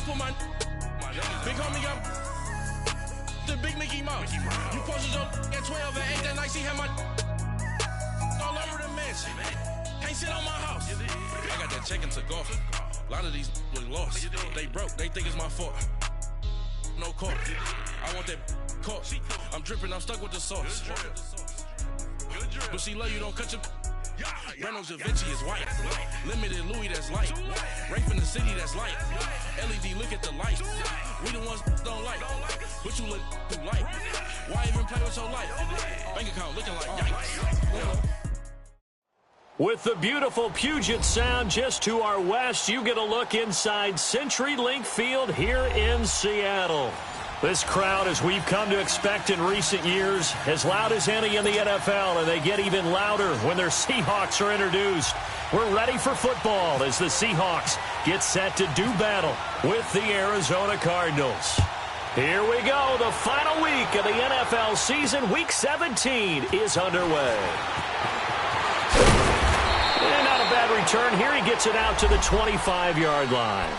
I put my big homie up the big Mickey Mouse. You posted your at 12 and 8 that night. She had my all over the mansion. Can't sit on my house. I got that check and took off. A lot of these look lost. They broke. They think it's my fault. No court. I want that court. I'm dripping. I'm stuck with the sauce. But she love you. Don't cut your. Breno Javinci is white. Limited Louis that's light. Rape in the city that's light. LED look at the lights. We the ones don't like. But you look too light. Why even play with your life? Bank account looking like yikes. With the beautiful Puget Sound just to our west, you get a look inside CenturyLink Field here in Seattle. This crowd, as we've come to expect in recent years, as loud as any in the NFL, and they get even louder when their Seahawks are introduced. We're ready for football as the Seahawks get set to do battle with the Arizona Cardinals. Here we go. The final week of the NFL season, Week 17, is underway. And not a bad return here. He gets it out to the 25-yard line.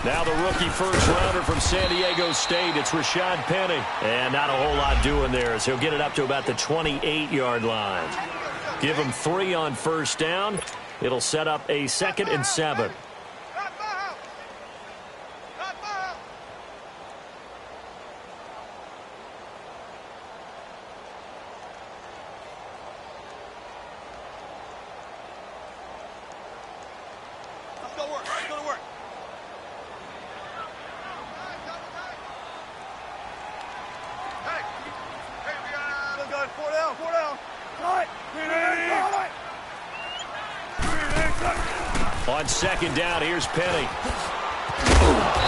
Now the rookie first rounder from San Diego State, it's Rashad Penny. And not a whole lot doing there as he'll get it up to about the 28-yard line. Give him 3 on first down. It'll set up a 2nd and 7. On 2nd down, here's Penny.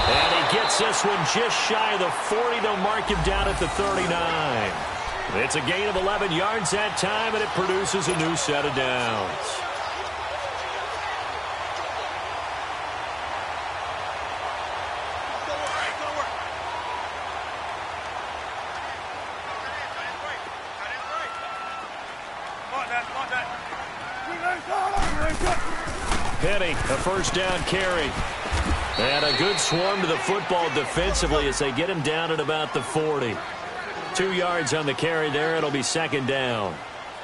And he gets this one just shy of the 40. They'll mark him down at the 39. It's a gain of 11 yards that time, and it produces a new set of downs. Penny, a first down carry. And a good swarm to the football defensively as they get him down at about the 40. 2 yards on the carry there. It'll be 2nd down.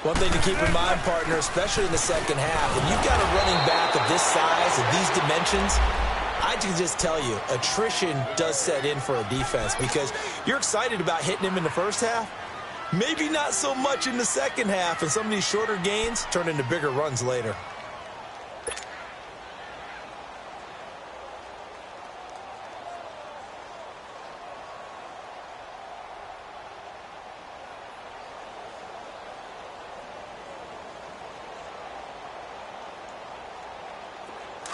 One thing to keep in mind, partner, especially in the second half, when you've got a running back of this size and these dimensions, I can just tell you, attrition does set in for a defense because you're excited about hitting him in the first half. Maybe not so much in the second half, and some of these shorter gains turn into bigger runs later.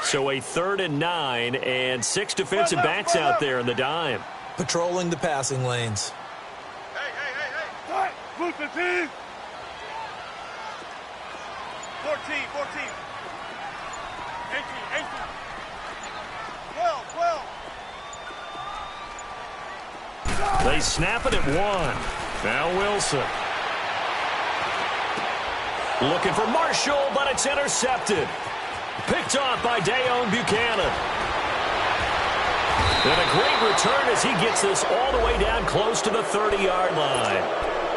So a 3rd and 9 and 6 defensive backs out there in the dime. Patrolling the passing lanes. Hey. Move the team. 14. 18. 12. They snap it at 1. Now Wilson. Looking for Marshall, but it's intercepted. Picked off by Dayon Buchanan. And a great return as he gets this all the way down close to the 30-yard line.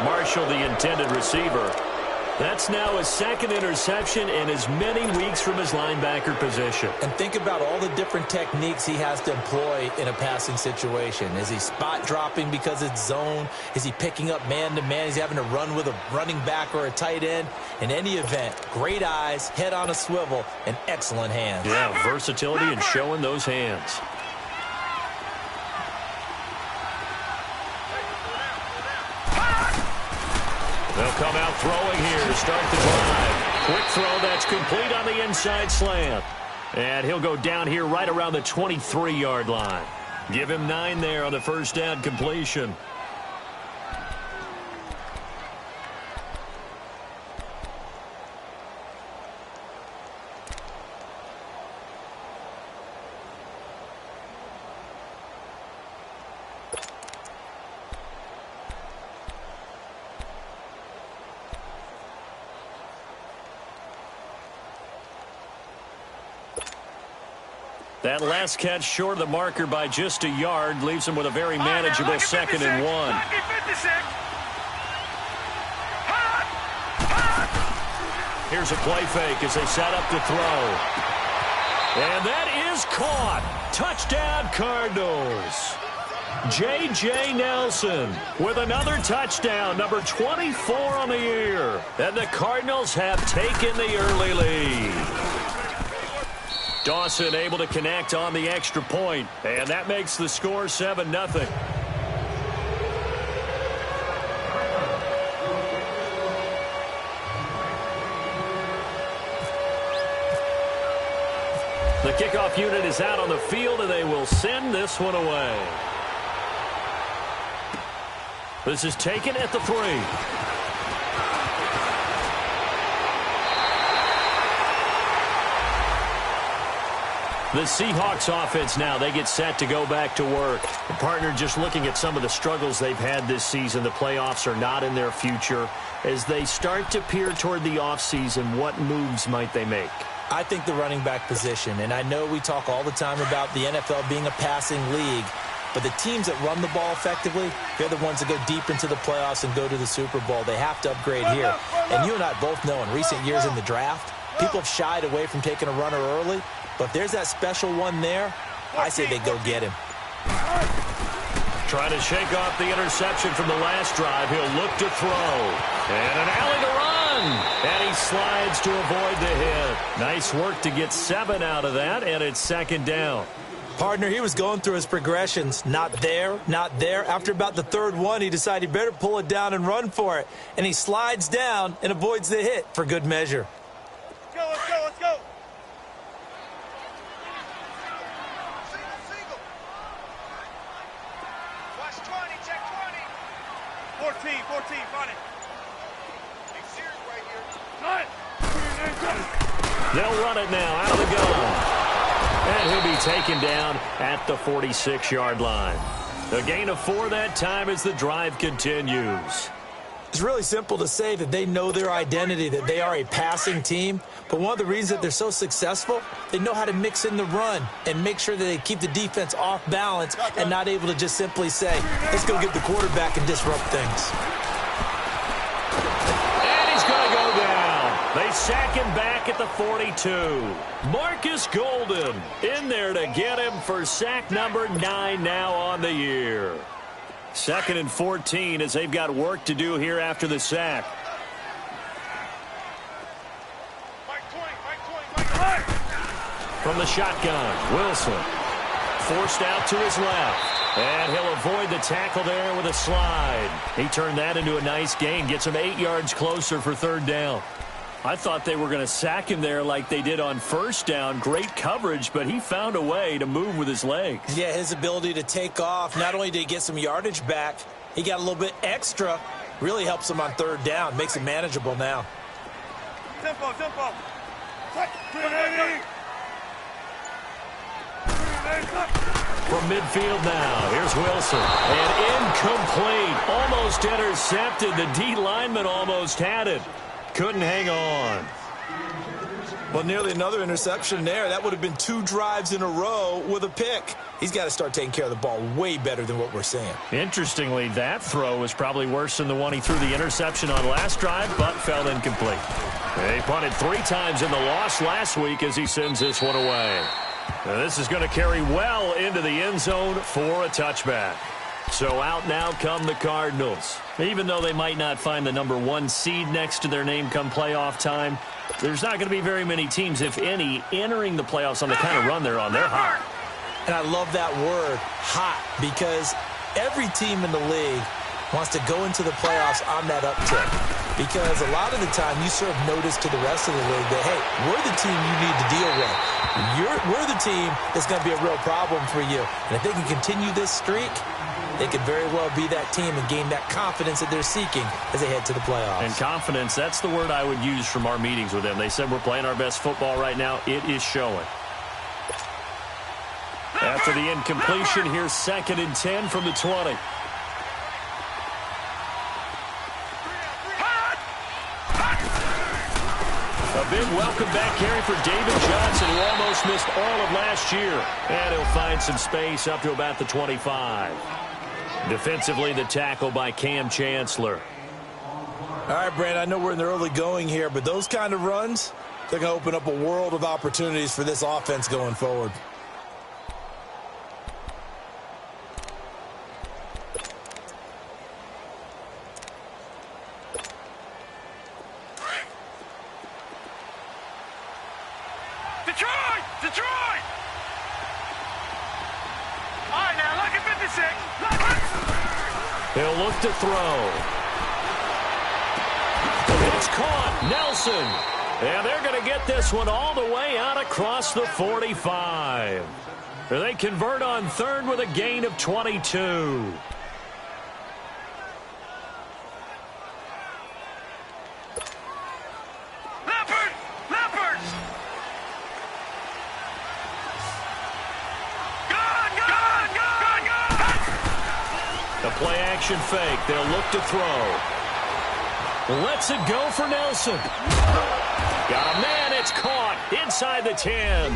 Marshall, the intended receiver. That's now his 2nd interception and as many weeks from his linebacker position. And think about all the different techniques he has to employ in a passing situation. Is he spot dropping because it's zone? Is he picking up man-to-man? Is he having to run with a running back or a tight end? In any event, great eyes, head on a swivel, and excellent hands. Yeah, versatility and showing those hands. They'll come out throwing here to start the drive. Quick throw that's complete on the inside slant. And he'll go down here right around the 23-yard line. Give him 9 there on the first down completion. That last catch short of the marker by just a yard leaves him with a very manageable 2nd and 1. Here's a play fake as they set up to throw. And that is caught. Touchdown, Cardinals. J.J. Nelson with another touchdown, number 24 on the year. And the Cardinals have taken the early lead. Dawson able to connect on the extra point, and that makes the score 7-0. The kickoff unit is out on the field, and they will send this one away. This is taken at the 3. The Seahawks offense now, they get set to go back to work. The partner, just looking at some of the struggles they've had this season, the playoffs are not in their future. As they start to peer toward the offseason, what moves might they make? I think the running back position, and I know we talk all the time about the NFL being a passing league, but the teams that run the ball effectively, they're the ones that go deep into the playoffs and go to the Super Bowl. They have to upgrade here. And you and I both know in recent years in the draft, people have shied away from taking a runner early, but if there's that special one there, I say they go get him. Trying to shake off the interception from the last drive. He'll look to throw. And an alley to run. And he slides to avoid the hit. Nice work to get 7 out of that, and it's 2nd down. Partner, he was going through his progressions. Not there, not there. After about the 3rd one, he decided he better pull it down and run for it. And he slides down and avoids the hit for good measure. Let's go, let's go, let's go. Watch 20, check 20. 14, find it. Big series right here. They'll run it now out of the gun. And he'll be taken down at the 46-yard line. A gain of 4 that time as the drive continues. It's really simple to say that they know their identity, that they are a passing team. But one of the reasons that they're so successful, they know how to mix in the run and make sure that they keep the defense off balance and not able to just simply say, let's go get the quarterback and disrupt things. And he's going to go down. They sack him back at the 42. Marcus Golden in there to get him for sack number 9 now on the year. 2nd and 14 as they've got work to do here after the sack. From the shotgun, Wilson forced out to his left. And he'll avoid the tackle there with a slide. He turned that into a nice gain, gets him 8 yards closer for 3rd down. I thought they were going to sack him there like they did on 1st down. Great coverage, but he found a way to move with his legs. Yeah, his ability to take off, not only did he get some yardage back, he got a little bit extra. Really helps him on 3rd down, makes it manageable now. Tempo. From midfield now, here's Wilson. And incomplete, almost intercepted. The D lineman almost had it. Couldn't hang on. Well, nearly another interception there. That would have been 2 drives in a row with a pick. He's got to start taking care of the ball way better than what we're seeing. Interestingly, that throw was probably worse than the one he threw the interception on last drive, but fell incomplete. They punted 3 times in the loss last week as he sends this one away. Now, this is going to carry well into the end zone for a touchback. So out now come the Cardinals. Even though they might not find the number 1 seed next to their name come playoff time, there's not going to be very many teams, if any, entering the playoffs on the kind of run they're on. They're hot. And I love that word, hot, because every team in the league wants to go into the playoffs on that uptick. Because a lot of the time you serve notice to the rest of the league that, hey, we're the team you need to deal with. We're the team that's going to be a real problem for you. And if they can continue this streak, they could very well be that team and gain that confidence that they're seeking as they head to the playoffs. And confidence, that's the word I would use from our meetings with them. They said we're playing our best football right now. It is showing. After the incompletion, here's 2nd and 10 from the 20. A big And welcome back, Gary, for David Johnson, who almost missed all of last year. And he'll find some space up to about the 25. Defensively, the tackle by Cam Chancellor. All right, Brandon, I know we're in the early going here, but those kind of runs, they're going to open up a world of opportunities for this offense going forward. Detroit! All right, now, look at 56. He'll look to throw. It's caught. Nelson. And they're going to get this one all the way out across the 45. They convert on third with a gain of 22. Play action fake. They'll look to throw. Lets it go for Nelson. Got a man. It's caught inside the 10.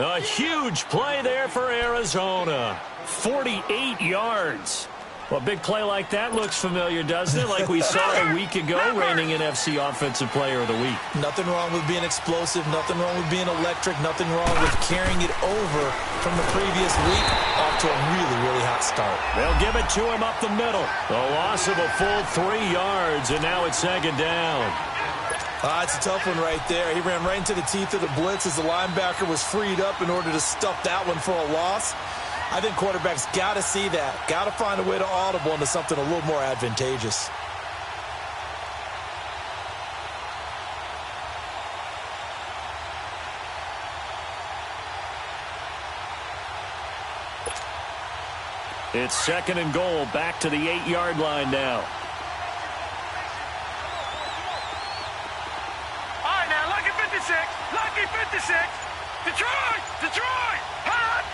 A huge play there for Arizona. 48 yards. Well, a big play like that looks familiar, doesn't it? Like we saw a week ago, reigning NFC Offensive Player of the Week. Nothing wrong with being explosive. Nothing wrong with being electric. Nothing wrong with carrying it over from the previous week off to a really, really hot start. They'll give it to him up the middle. A loss of a full 3 yards, and now it's second down. It's a tough one right there. He ran right into the teeth of the blitz as the linebacker was freed up in order to stuff that one for a loss. I think quarterbacks got to see that. Got to find a way to audible into something a little more advantageous. It's second and goal, back to the 8-yard line now. All right, now, lucky 56. Lucky 56. Detroit! Hot!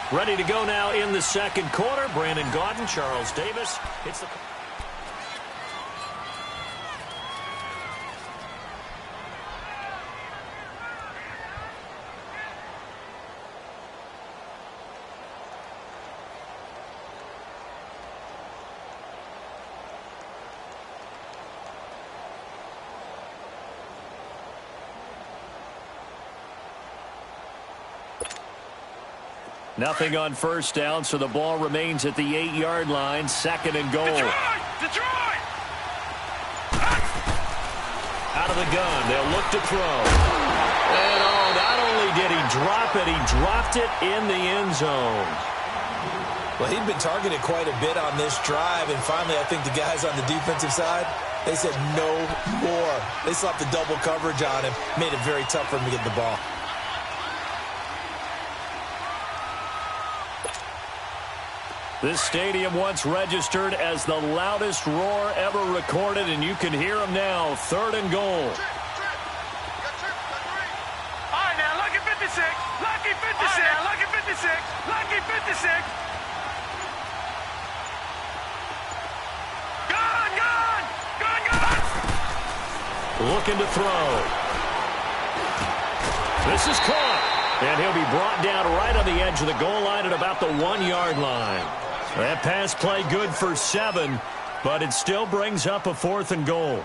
Ready to go now in the second quarter. Brandon Gaudin, Charles Davis. It's the... Nothing on first down, so the ball remains at the 8-yard line. Second and goal. Detroit! Out of the gun. They'll look to throw. And not only did he drop it, he dropped it in the end zone. Well, he'd been targeted quite a bit on this drive, and finally I think the guys on the defensive side, they said no more. They slapped the double coverage on him, made it very tough for him to get the ball. This stadium once registered as the loudest roar ever recorded, and you can hear them now. Third and goal. All right, now, lucky 56. Lucky 56. Lucky 56. Lucky 56. Gone! Looking to throw. This is caught. And he'll be brought down right on the edge of the goal line at about the 1-yard line. That pass play good for 7, but it still brings up a fourth and goal.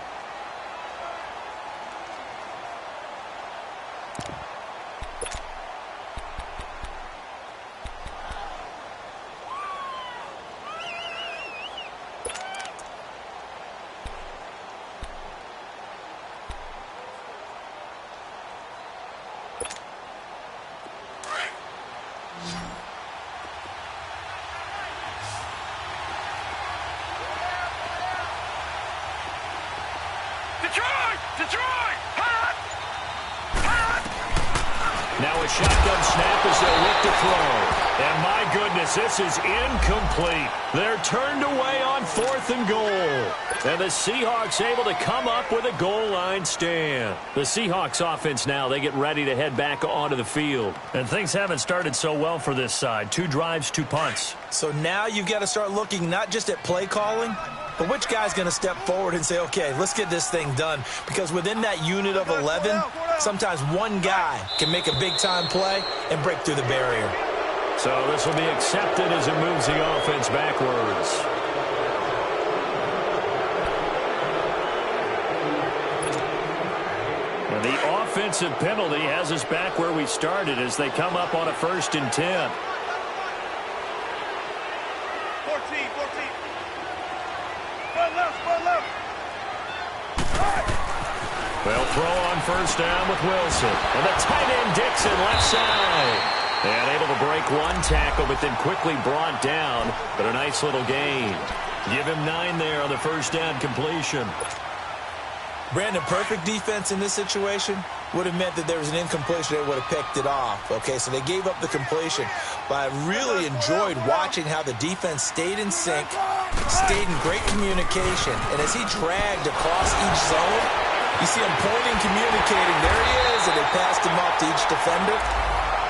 Detroit! Hot! Now a shotgun snap as they'll look to throw. And my goodness, this is incomplete. They're turned away on fourth and goal. And the Seahawks able to come up with a goal line stand. The Seahawks offense now, they get ready to head back onto the field. And things haven't started so well for this side. 2 drives, 2 punts. So now you've got to start looking not just at play calling, But which guy's going to step forward and say, okay, let's get this thing done? Because within that unit of 11, sometimes one guy can make a big-time play and break through the barrier. So this will be accepted as it moves the offense backwards. And the offensive penalty has us back where we started as they come up on a 1st and 10. 14. Run left. They'll throw on 1st down with Wilson. And the tight end Dixon left side. And able to break one tackle, but then quickly brought down. But a nice little gain. Give him 9 there on the 1st down completion. Brandon, perfect defense in this situation would have meant that there was an incompletion. They would have picked it off. Okay, so they gave up the completion. But I really enjoyed watching how the defense stayed in sync, stayed in great communication. And as he dragged across each zone, you see him pointing, communicating. There he is, and they passed him off to each defender.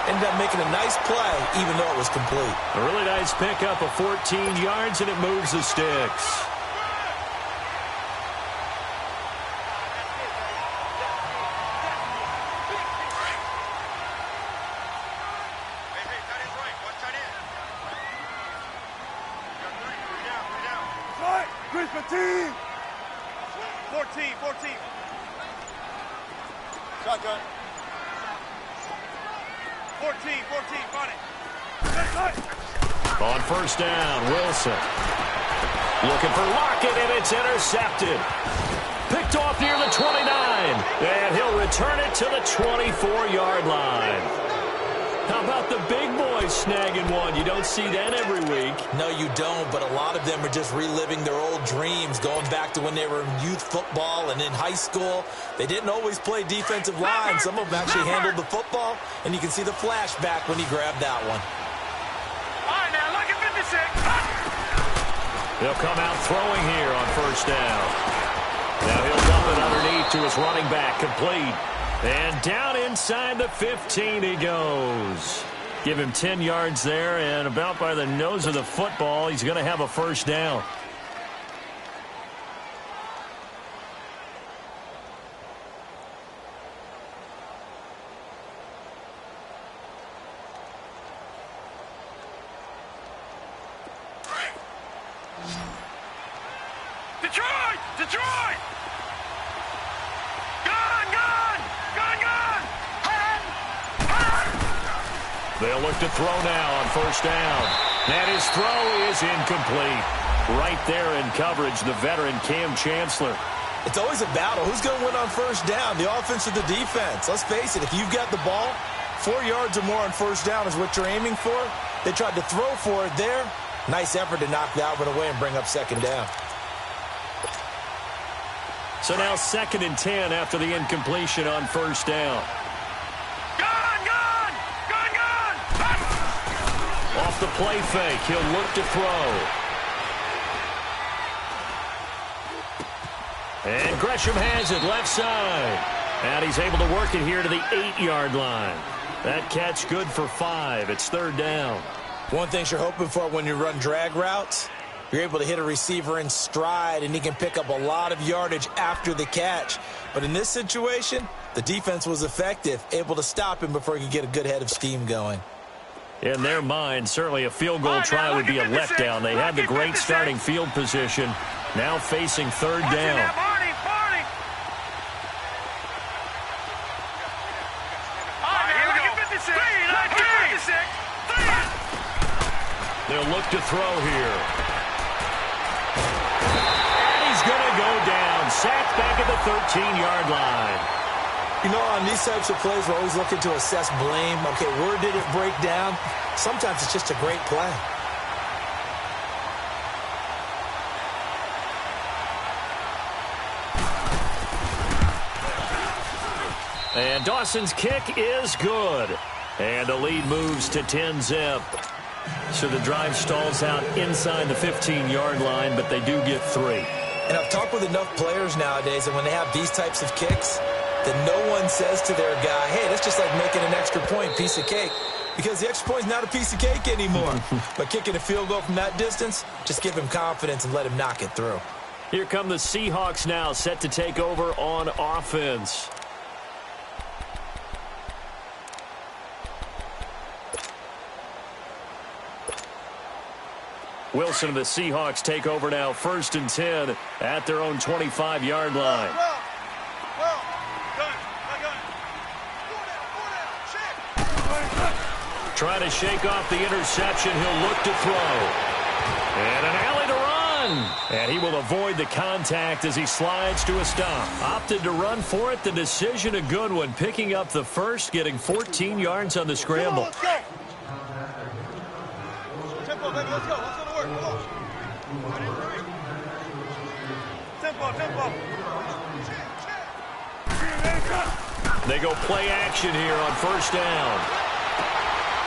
Ended up making a nice play, even though it was complete. A really nice pickup of 14 yards, and it moves the sticks. Team. 14. Shotgun. 14, got it. On 1st down, Wilson. Looking for Lockett, and it's intercepted. Picked off near the 29. And he'll return it to the 24-yard line. How about the big boys snagging one? You don't see that every week. No, you don't, but a lot of them are just reliving their old dreams, going back to when they were in youth football and in high school. They didn't always play defensive line. Some of them actually handled the football, and you can see the flashback when he grabbed that one. All right, now, look at 56. They'll come out throwing here on 1st down. Now he'll dump it underneath to his running back, complete. And down inside the 15 he goes. Give him 10 yards there, and about by the nose of the football, he's going to have a 1st down. Detroit! They'll look to throw now on 1st down. And his throw is incomplete. Right there in coverage, the veteran Cam Chancellor. It's always a battle. Who's going to win on 1st down, the offense or the defense? Let's face it, if you've got the ball, 4 yards or more on 1st down is what you're aiming for. They tried to throw for it there. Nice effort to knock that one away and bring up 2nd down. So now 2nd and 10 after the incompletion on 1st down. Off the play fake, he'll look to throw. And Gresham has it left side. And he's able to work it here to the 8-yard line. That catch good for 5. It's 3rd down. One thing you're hoping for when you run drag routes, you're able to hit a receiver in stride, and he can pick up a lot of yardage after the catch. But in this situation, the defense was effective, able to stop him before he could get a good head of steam going. In their mind, certainly a field goal try would be a letdown. They had the great starting field position, now facing 3rd down. They'll look to throw here. And he's going to go down. Sacked back at the 13-yard line. You know, on these types of plays, we're always looking to assess blame. Okay, where did it break down? Sometimes it's just a great play. And Dawson's kick is good. And the lead moves to 10-zip. So the drive stalls out inside the 15-yard line, but they do get 3. And I've talked with enough players nowadays, and when they have these types of kicks, that no one says to their guy, hey, that's just like making an extra point, piece of cake. Because the extra point's not a piece of cake anymore. But kicking a field goal from that distance, just give him confidence and let him knock it through. Here come the Seahawks now, set to take over on offense. Wilson and the Seahawks take over now, 1st and 10 at their own 25-yard line. Trying to shake off the interception. He'll look to throw. And an alley to run. And he will avoid the contact as he slides to a stop. Opted to run for it. The decision a good one. Picking up the first, getting 14 yards on the scramble. Let's go. Tempo, baby, let's go. Let's go to work. Come on. Tempo. They go play action here on 1st down.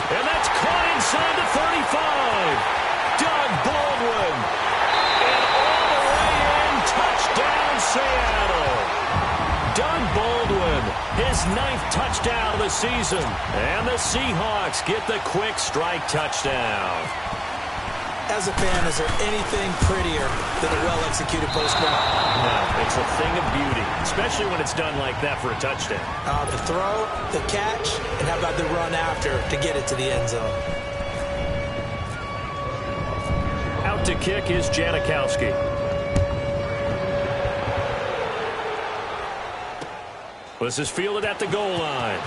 And that's caught inside the 35. Doug Baldwin. And all the way in, touchdown Seattle. Doug Baldwin, his 9th touchdown of the season. And the Seahawks get the quick strike touchdown. As a fan, is there anything prettier than a well-executed post-route? No, it's a thing of beauty, especially when it's done like that for a touchdown. The throw, the catch, and how about the run after to get it to the end zone? Out to kick is Janikowski. This is fielded at the goal line.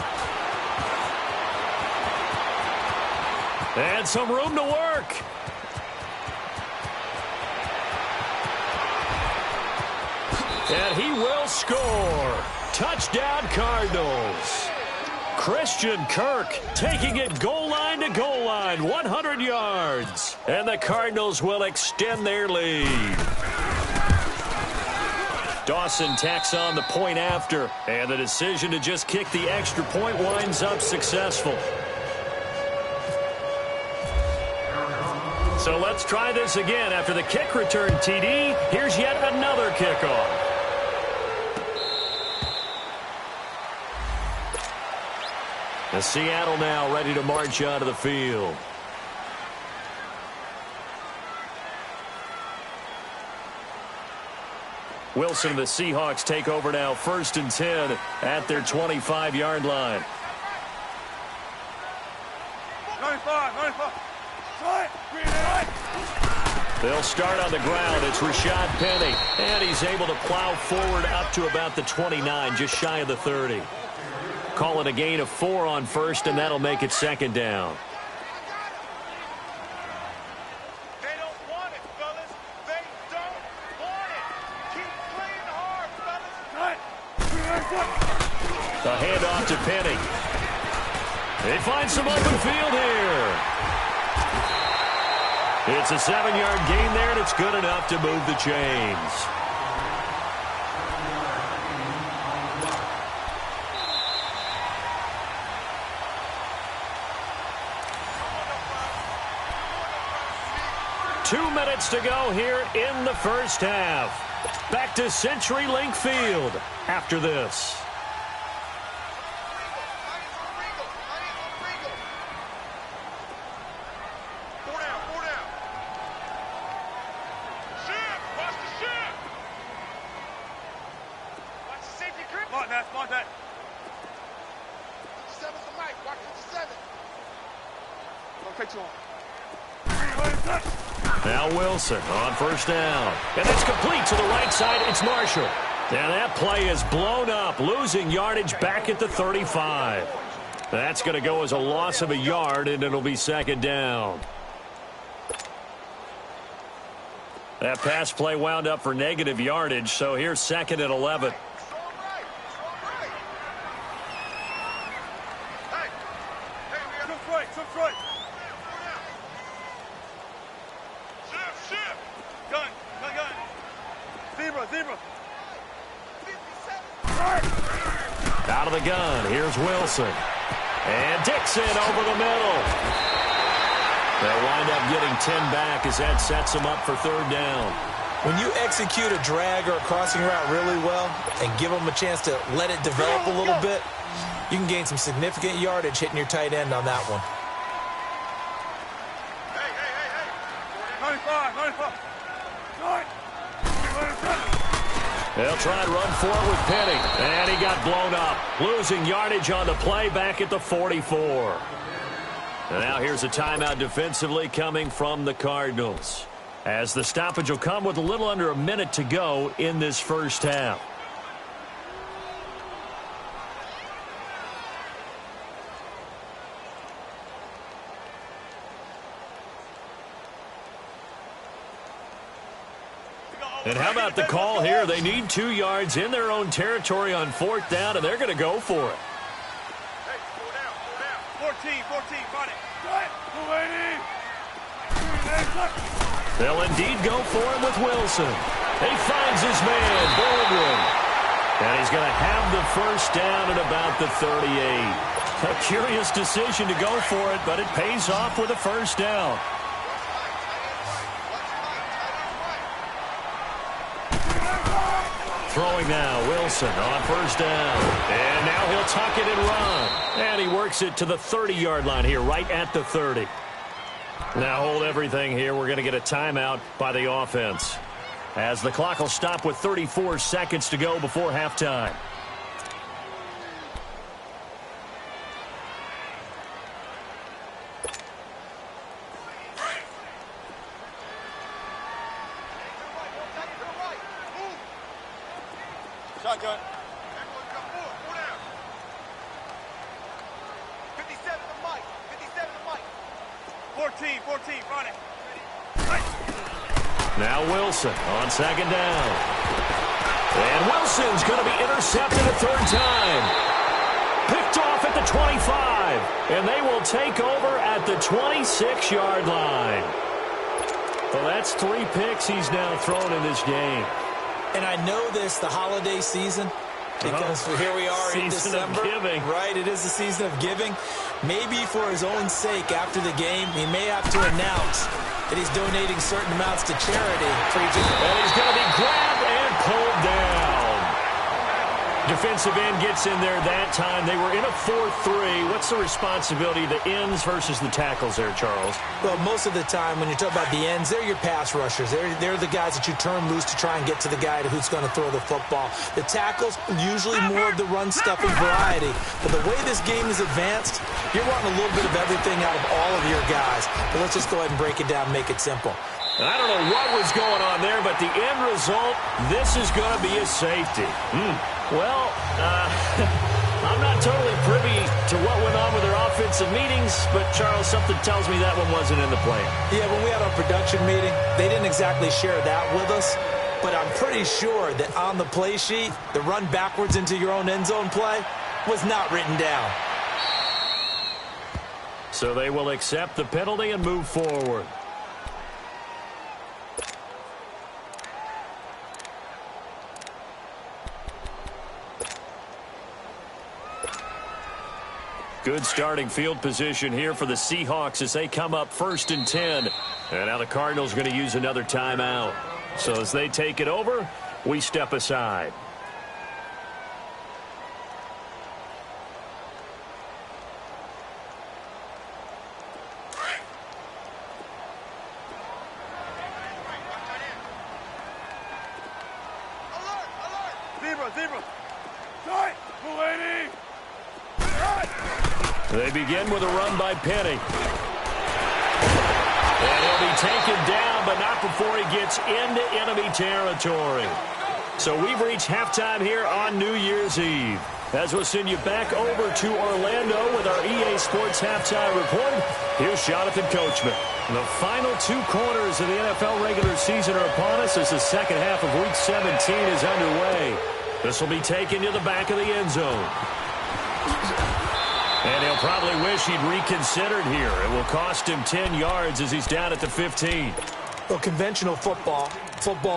And some room to work. And he will score. Touchdown, Cardinals. Christian Kirk taking it goal line to goal line, 100 yards. And the Cardinals will extend their lead. Dawson tacks on the point after. And the decision to just kick the extra point winds up successful. So let's try this again. After the kick return TD, here's yet another kickoff. The Seattle now ready to march onto the field. Wilson and the Seahawks take over now, 1st and 10 at their 25-yard line. 95. They'll start on the ground. It's Rashad Penny, and he's able to plow forward up to about the 29, just shy of the 30. Call it a gain of 4 on 1st, and that'll make it 2nd down. They don't want it, fellas. They don't want it. Keep playing hard, fellas. The handoff to Penny. They find some open field here. It's a 7-yard gain there, and it's good enough to move the chains. Two minutes to go here in the first half. Back to CenturyLink Field after this. Now Wilson on 1st down. And it's complete to the right side. It's Marshall. And that play is blown up, losing yardage back at the 35. That's going to go as a loss of a yard, and it'll be 2nd down. That pass play wound up for negative yardage, so here's 2nd and 11. Out of the gun, here's Wilson. And Dixon over the middle. They'll wind up getting 10 back as that sets them up for 3rd down. When you execute a drag or a crossing route really well and give them a chance to let it develop a little bit, you can gain some significant yardage hitting your tight end on that one. Hey. 95. They'll try and run for it with Penny. And he got blown up. Losing yardage on the play back at the 44. And now here's a timeout defensively coming from the Cardinals, as the stoppage will come with a little under a minute to go in this first half. And how about the call here? They need 2 yards in their own territory on 4th down, and they're going to go for it. Hey, pull down. 14, find it. They'll indeed go for him with Wilson. He finds his man, Baldwin. And he's going to have the first down at about the 38. A curious decision to go for it, but it pays off with a first down. Throwing now, Wilson on first down. And now he'll tuck it and run. And he works it to the 30-yard line here, right at the 30. Now hold everything here. We're going to get a timeout by the offense, as the clock will stop with 34 seconds to go before halftime. Shotgun. 57 to Mike. 57 to Mike. 14, run it. Now Wilson on second down. And Wilson's going to be intercepted a third time. Picked off at the 25. And they will take over at the 26-yard line. Well, that's 3 picks he's now thrown in this game. And I know this, the holiday season, because here we are in December. Season of giving. Right, it is the season of giving. Maybe for his own sake after the game, he may have to announce that he's donating certain amounts to charity. And he's going to be grabbed and pulled down. Defensive end gets in there that time. They were in a 4-3. What's the responsibility of the ends versus the tackles there, Charles? Well, most of the time when you talk about the ends, they're your pass rushers. They're the guys that you turn loose to try and get to the guy who's going to throw the football. The tackles, usually more of the run-stuffing variety. But the way this game is advanced, you're wanting a little bit of everything out of all of your guys. But let's just go ahead and break it down and make it simple. I don't know what was going on there, but the end result, this is going to be a safety. Well, I'm not totally privy to what went on with their offensive meetings, but, Charles, something tells me that one wasn't in the plan. Yeah, when we had our production meeting, they didn't exactly share that with us, but I'm pretty sure that on the play sheet, the run backwards into your own end zone play was not written down. So they will accept the penalty and move forward. Good starting field position here for the Seahawks as they come up 1st and 10. And now the Cardinals are going to use another timeout. So as they take it over, we step aside. Zebra. Tight. Mulaney. They begin with a run by Penny. And he'll be taken down, but not before he gets into enemy territory. So we've reached halftime here on New Year's Eve. As we'll send you back over to Orlando with our EA Sports Halftime Report, here's Jonathan Coachman. The final 2 quarters of the NFL regular season are upon us as the second half of Week 17 is underway. This will be taken to the back of the end zone. And he'll probably wish he'd reconsidered here. It will cost him 10 yards as he's down at the 15. Well, conventional football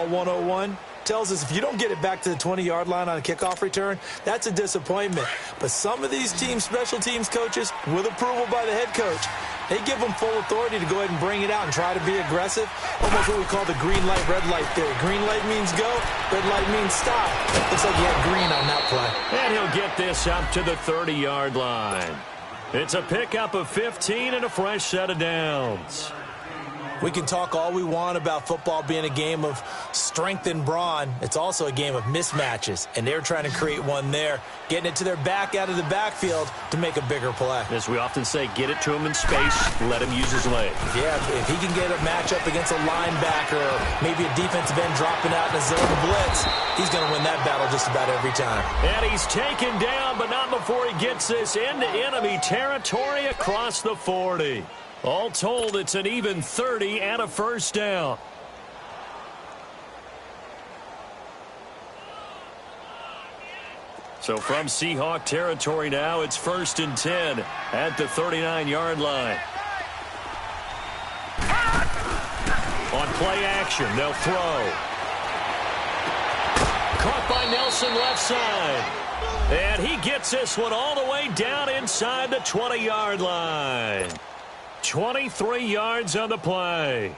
101, tells us if you don't get it back to the 20-yard line on a kickoff return, that's a disappointment. But some of these teams, special teams coaches, with approval by the head coach, they give them full authority to go ahead and bring it out and try to be aggressive. Almost what we call the green light, red light theory. Green light means go, red light means stop. Looks like he had green on that play. And he'll get this up to the 30-yard line. It's a pickup of 15 and a fresh set of downs. We can talk all we want about football being a game of strength and brawn. It's also a game of mismatches, and they're trying to create one there, getting it to their back out of the backfield to make a bigger play. As we often say, get it to him in space, let him use his legs. Yeah, if he can get a matchup against a linebacker or maybe a defensive end dropping out in a zone blitz, he's going to win that battle just about every time. And he's taken down, but not before he gets this into enemy territory across the 40. All told, it's an even 30 and a first down. So from Seahawk territory now, it's 1st and 10 at the 39-yard line. On play action, they'll throw. Caught by Nelson left side. And he gets this one all the way down inside the 20-yard line. 23 yards on the play.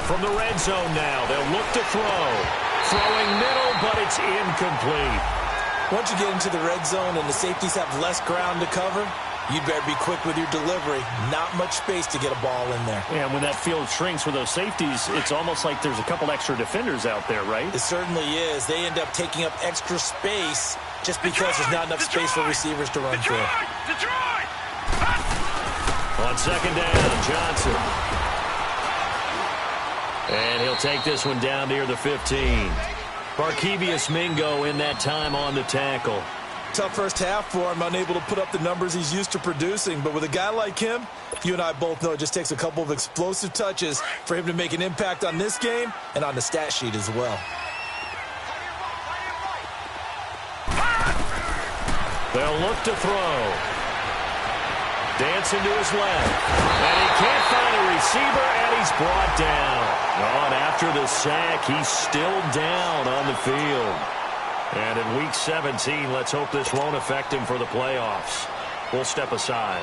From the red zone now, they'll look to throw. Throwing middle, but it's incomplete. Once you get into the red zone and the safeties have less ground to cover, you'd better be quick with your delivery. Not much space to get a ball in there. And when that field shrinks with those safeties, it's almost like there's a couple extra defenders out there, right? It certainly is. They end up taking up extra space just because there's not enough space for receivers to run through. On second down, Johnson. And he'll take this one down near the 15. Barkevious Mingo in that time on the tackle. Tough first half for him, unable to put up the numbers he's used to producing. But with a guy like him, you and I both know it just takes a couple of explosive touches for him to make an impact on this game and on the stat sheet as well. They'll look to throw. Dancing to his left. And he can't find a receiver, and he's brought down. On after the sack, he's still down on the field. And in Week 17, let's hope this won't affect him for the playoffs. We'll step aside.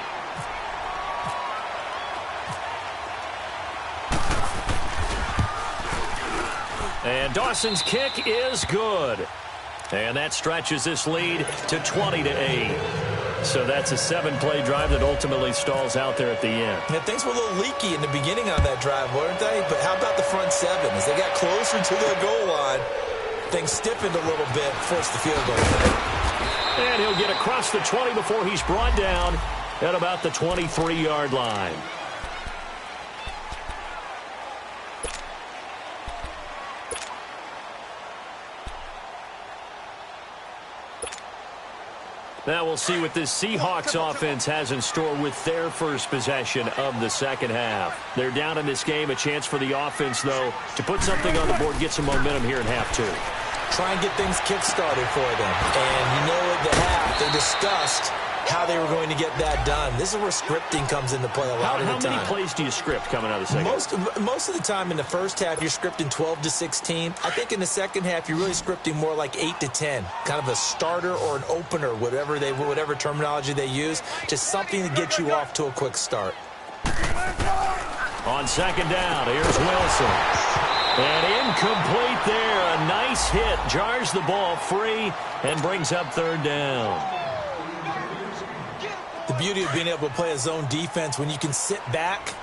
And Dawson's kick is good. And that stretches this lead to 20-8. So that's a 7-play drive that ultimately stalls out there at the end. Yeah, things were a little leaky in the beginning on that drive, weren't they? But how about the front seven? As they got closer to the goal line, things stiffened a little bit, forced the field goal. And he'll get across the 20 before he's brought down at about the 23-yard line. Now we'll see what this Seahawks offense has in store with their first possession of the second half. They're down in this game. A chance for the offense, though, to put something on the board, get some momentum here in half two. Try and get things kick-started for them. And you know at the half, they discussed how they were going to get that done. This is where scripting comes into play a lot of the time. How many plays do you script coming out of the second? Most of the time in the first half, you're scripting 12 to 16. I think in the second half, you're really scripting more like 8 to 10. Kind of a starter or an opener, whatever terminology they use. Just something to get you off to a quick start. On second down, here's Wilson. And incomplete there. A nice hit. Jars the ball free and brings up third down. The beauty of being able to play a zone defense when you can sit back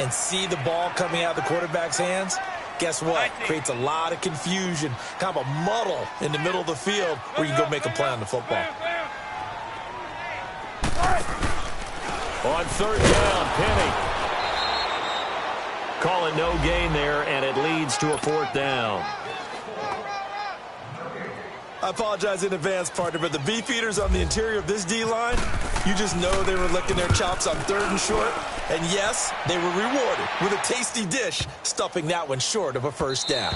and see the ball coming out of the quarterback's hands, guess what? Creates a lot of confusion, kind of a muddle in the middle of the field where you go make a play on the football. On third down, Penny. Call it no gain there, and it leads to a fourth down. I apologize in advance, partner, but the beef eaters on the interior of this D-line, you just know they were licking their chops on third and short. And yes, they were rewarded with a tasty dish, stuffing that one short of a first down.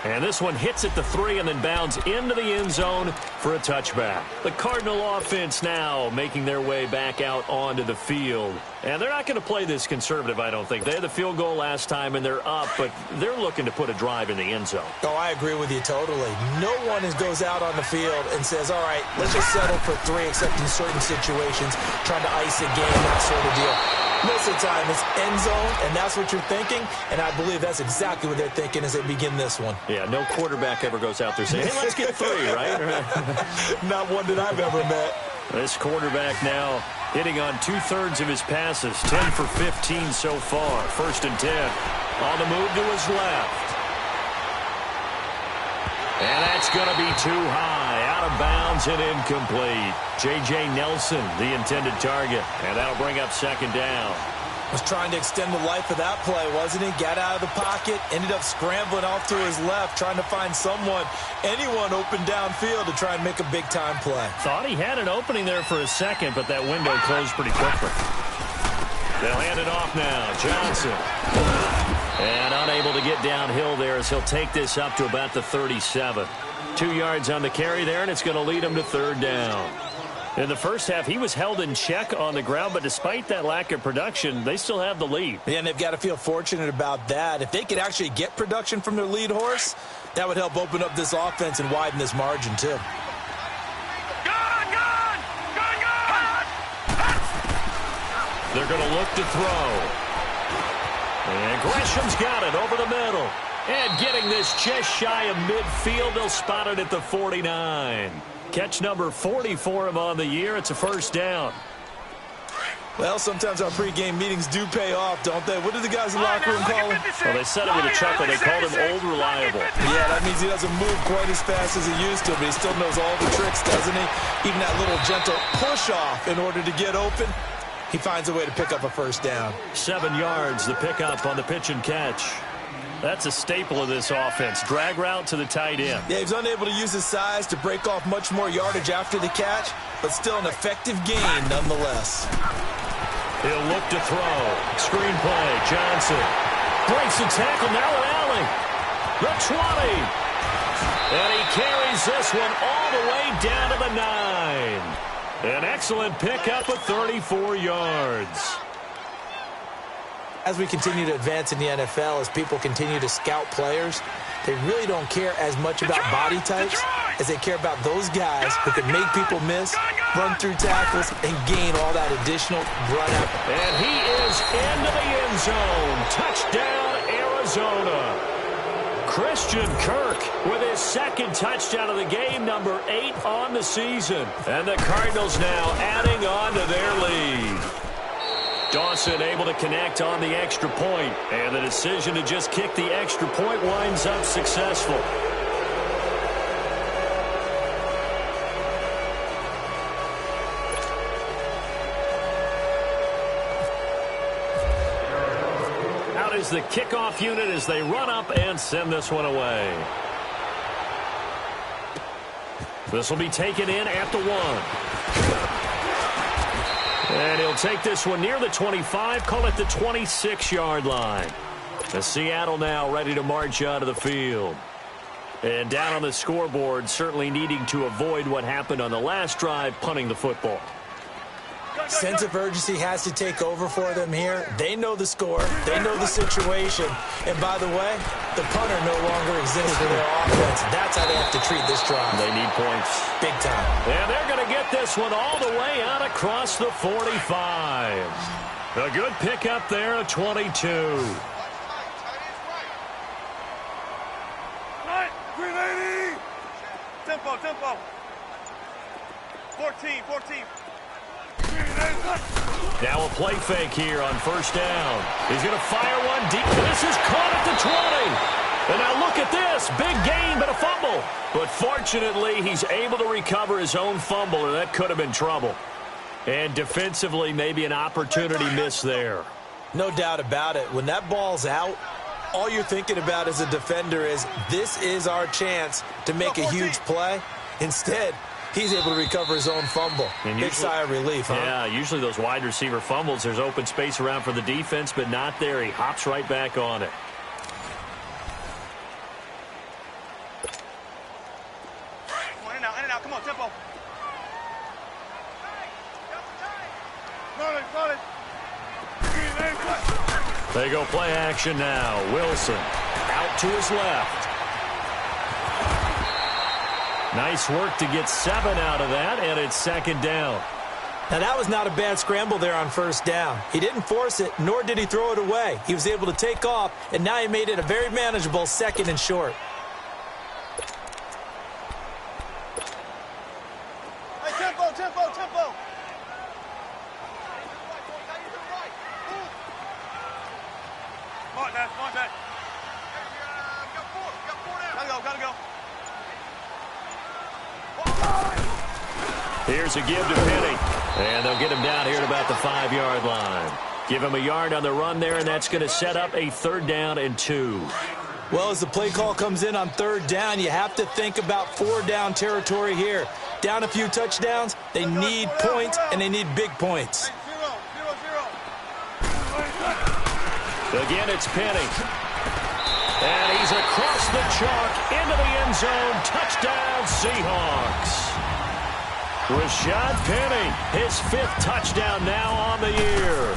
And this one hits at the 3 and then bounds into the end zone for a touchback. The Cardinal offense now making their way back out onto the field. And they're not going to play this conservative, I don't think. They had the field goal last time, and they're up, but they're looking to put a drive in the end zone. Oh, I agree with you totally. No one goes out on the field and says, all right, let's just settle for 3, except in certain situations, trying to ice a game, that sort of deal. Most of the time, it's end zone, and that's what you're thinking, and I believe that's exactly what they're thinking as they begin this one. Yeah, no quarterback ever goes out there saying, hey, let's get 3, right? Not one that I've ever met. This quarterback now hitting on 2/3 of his passes, 10 for 15 so far. 1st and 10. On the move to his left. And that's going to be too high. Out of bounds and incomplete. J.J. Nelson, the intended target. And that'll bring up 2nd down. Was trying to extend the life of that play, wasn't he? Got out of the pocket, ended up scrambling off to his left, trying to find anyone open downfield to try and make a big-time play. Thought he had an opening there for a second, but that window closed pretty quickly. They'll hand it off now. Johnson. And unable to get downhill there as he'll take this up to about the 37. 2 yards on the carry there, and it's going to lead him to 3rd down. In the first half, he was held in check on the ground, but despite that lack of production, they still have the lead. Yeah, and they've got to feel fortunate about that. If they could actually get production from their lead horse, that would help open up this offense and widen this margin, too. They're going to look to throw. And Gresham's got it over the middle. And getting this just shy of midfield, they'll spot it at the 49. Catch number 40 for him on the year. It's a 1st down. Well, sometimes our pregame meetings do pay off, don't they? What do the guys in the locker room call him? Well, they said it with a chuckle. They called him Old Reliable. Yeah, that means he doesn't move quite as fast as he used to, but he still knows all the tricks, doesn't he? Even that little gentle push-off in order to get open. He finds a way to pick up a 1st down. 7 yards, the pickup on the pitch and catch. That's a staple of this offense. Drag route to the tight end. Yeah, he's unable to use his size to break off much more yardage after the catch, but still an effective gain nonetheless. He'll look to throw. Screen play. Johnson breaks the tackle. Now an alley. The 20. And he carries this one all the way down to the 9. An excellent pickup of 34 yards. As we continue to advance in the NFL, as people continue to scout players, they really don't care as much about body types as they care about those guys who can make people miss, run through tackles, and gain all that additional run up. And he is into the end zone. Touchdown, Arizona. Christian Kirk with his 2nd touchdown of the game, number 8 on the season. And the Cardinals now adding on to their lead. Dawson able to connect on the extra point, and the decision to just kick the extra point winds up successful. Out is the kickoff unit as they run up and send this one away. This will be taken in at the 1. And he'll take this one near the 25, call it the 26-yard line. The Seattle now ready to march out of the field. And down on the scoreboard, certainly needing to avoid what happened on the last drive, punting the football. Sense of urgency has to take over for them here. They know the score. They know the situation. And by the way, the punter no longer exists for their offense. That's how they have to treat this drive. They need points. Big time. And they're going to get this one all the way out across the 45. A good pickup there at 22. Tempo. 14. Now a play fake here on 1st down. He's going to fire one deep. This is caught at the 20. And now look at this. Big gain, but a fumble. But fortunately, he's able to recover his own fumble, or that could have been trouble. And defensively, maybe an opportunity missed there. No doubt about it. When that ball's out, all you're thinking about as a defender is, this is our chance to make a huge play. Instead, he's able to recover his own fumble. And big sigh of relief, huh? Yeah, usually those wide receiver fumbles, there's open space around for the defense, but not there. He hops right back on it. In and out. Come on, tempo. They go play action now. Wilson out to his left. Nice work to get 7 out of that, and it's 2nd down. Now, that was not a bad scramble there on first down. He didn't force it, nor did he throw it away. He was able to take off, and now he made it a very manageable 2nd and short. Hey, tempo, tempo, tempo. Come on, Dad, come on, Dad. Gotta go. Here's a give to Penny. And they'll get him down here at about the 5-yard line. Give him a yard on the run there, and that's going to set up a 3rd down and 2. Well, as the play call comes in on 3rd down, you have to think about 4-down territory here. Down a few touchdowns, they need points, and they need big points. Again, it's Penny. And he's across the chalk into the end zone. Touchdown, Seahawks. Rashad Penny, his 5th touchdown now on the year.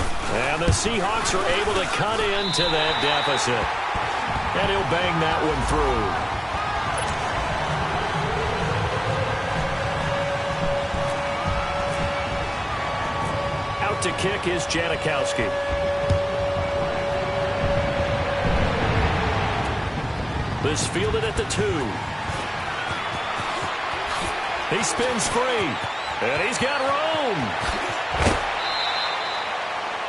And the Seahawks are able to cut into that deficit. And he'll bang that one through. Out to kick is Janikowski. This fielded at the 2. He spins free, and he's got room.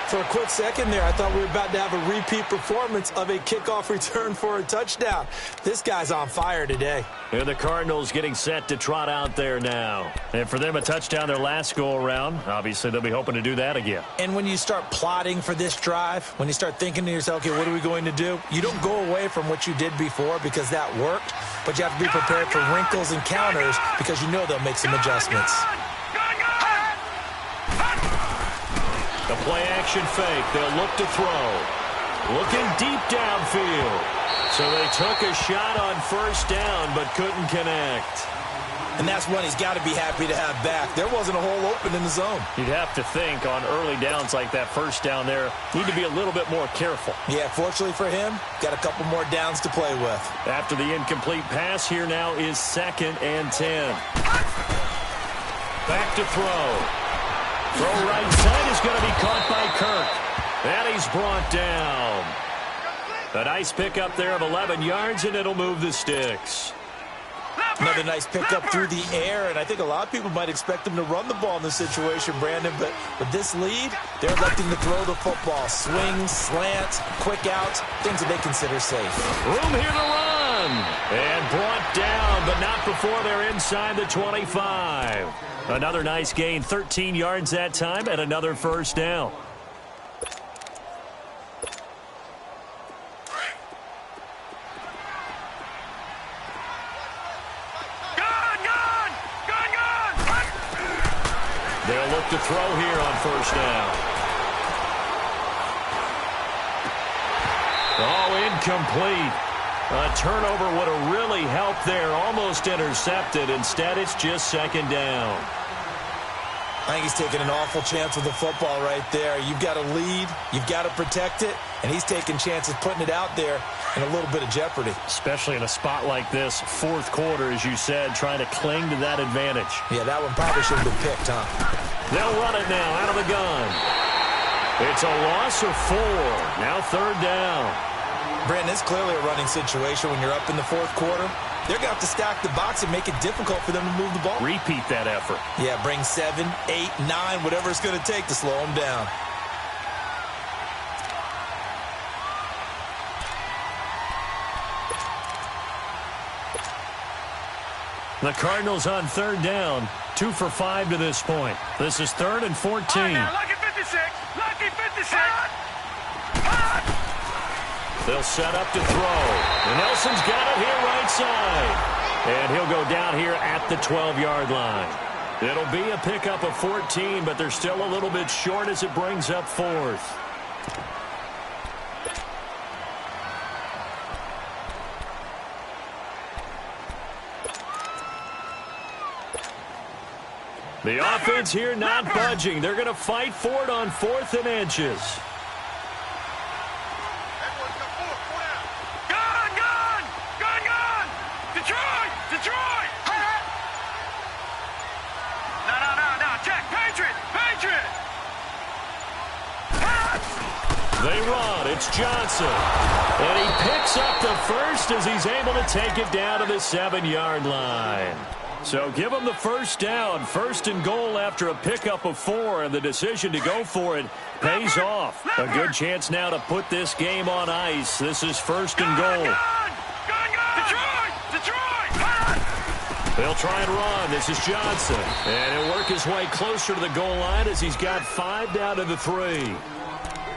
For a quick second there, I thought we were about to have a repeat performance of a kickoff return for a touchdown. This guy's on fire today. And the Cardinals getting set to trot out there now. And for them, a touchdown their last go-around. Obviously, they'll be hoping to do that again. And when you start plotting for this drive, when you start thinking to yourself, okay, what are we going to do? You don't go away from what you did before because that worked, but you have to be prepared for wrinkles and counters because you know they'll make some adjustments. The play-action fake. They'll look to throw. Looking deep downfield. So they took a shot on first down but couldn't connect. And that's one he's got to be happy to have back. There wasn't a hole open in the zone. You'd have to think on early downs like that first down there, need to be a little bit more careful. Yeah, fortunately for him, got a couple more downs to play with. After the incomplete pass, here now is 2nd and 10. Back to throw. Throw right side is going to be caught by Kirk. And he's brought down. A nice pickup there of 11 yards, and it'll move the sticks. Another nice pickup through the air, and I think a lot of people might expect him to run the ball in this situation, Brandon, but with this lead, they're electing to throw the football. Swings, slants, quick outs, things that they consider safe. Room here to run. And brought down, but not before they're inside the 25. Another nice gain, 13 yards that time, and another first down. They'll look to throw here on first down. Oh, incomplete. A turnover would have really helped there. Almost intercepted. Instead, it's just 2nd down. I think he's taking an awful chance with the football right there. You've got to lead. You've got to protect it. And he's taking chances putting it out there in a little bit of jeopardy. Especially in a spot like this, 4th quarter, as you said, trying to cling to that advantage. Yeah, that one probably shouldn't have been picked, huh? They'll run it now out of the gun. It's a loss of 4. Now 3rd down. Brandon, it's clearly a running situation when you're up in the 4th quarter. They're going to have to stack the box and make it difficult for them to move the ball. Repeat that effort. Yeah, bring 7, 8, 9, whatever it's going to take to slow them down. The Cardinals on 3rd down. 2 for 5 to this point. This is 3rd and 14. Now, lucky 56. Lucky 56. They'll set up to throw. And Nelson's got it here right side. And he'll go down here at the 12-yard line. It'll be a pickup of 14, but they're still a little bit short as it brings up 4th. The offense here not budging. They're going to fight for it on 4th and inches. Detroit! No, check. Patriots! They run. It's Johnson. And he picks up the first as he's able to take it down to the 7-yard line. So give him the first down. First and goal after a pickup of 4, and the decision to go for it pays off. A good chance now to put this game on ice. This is first and goal. They'll try and run. This is Johnson. And he'll work his way closer to the goal line as he's got 5 down to the 3.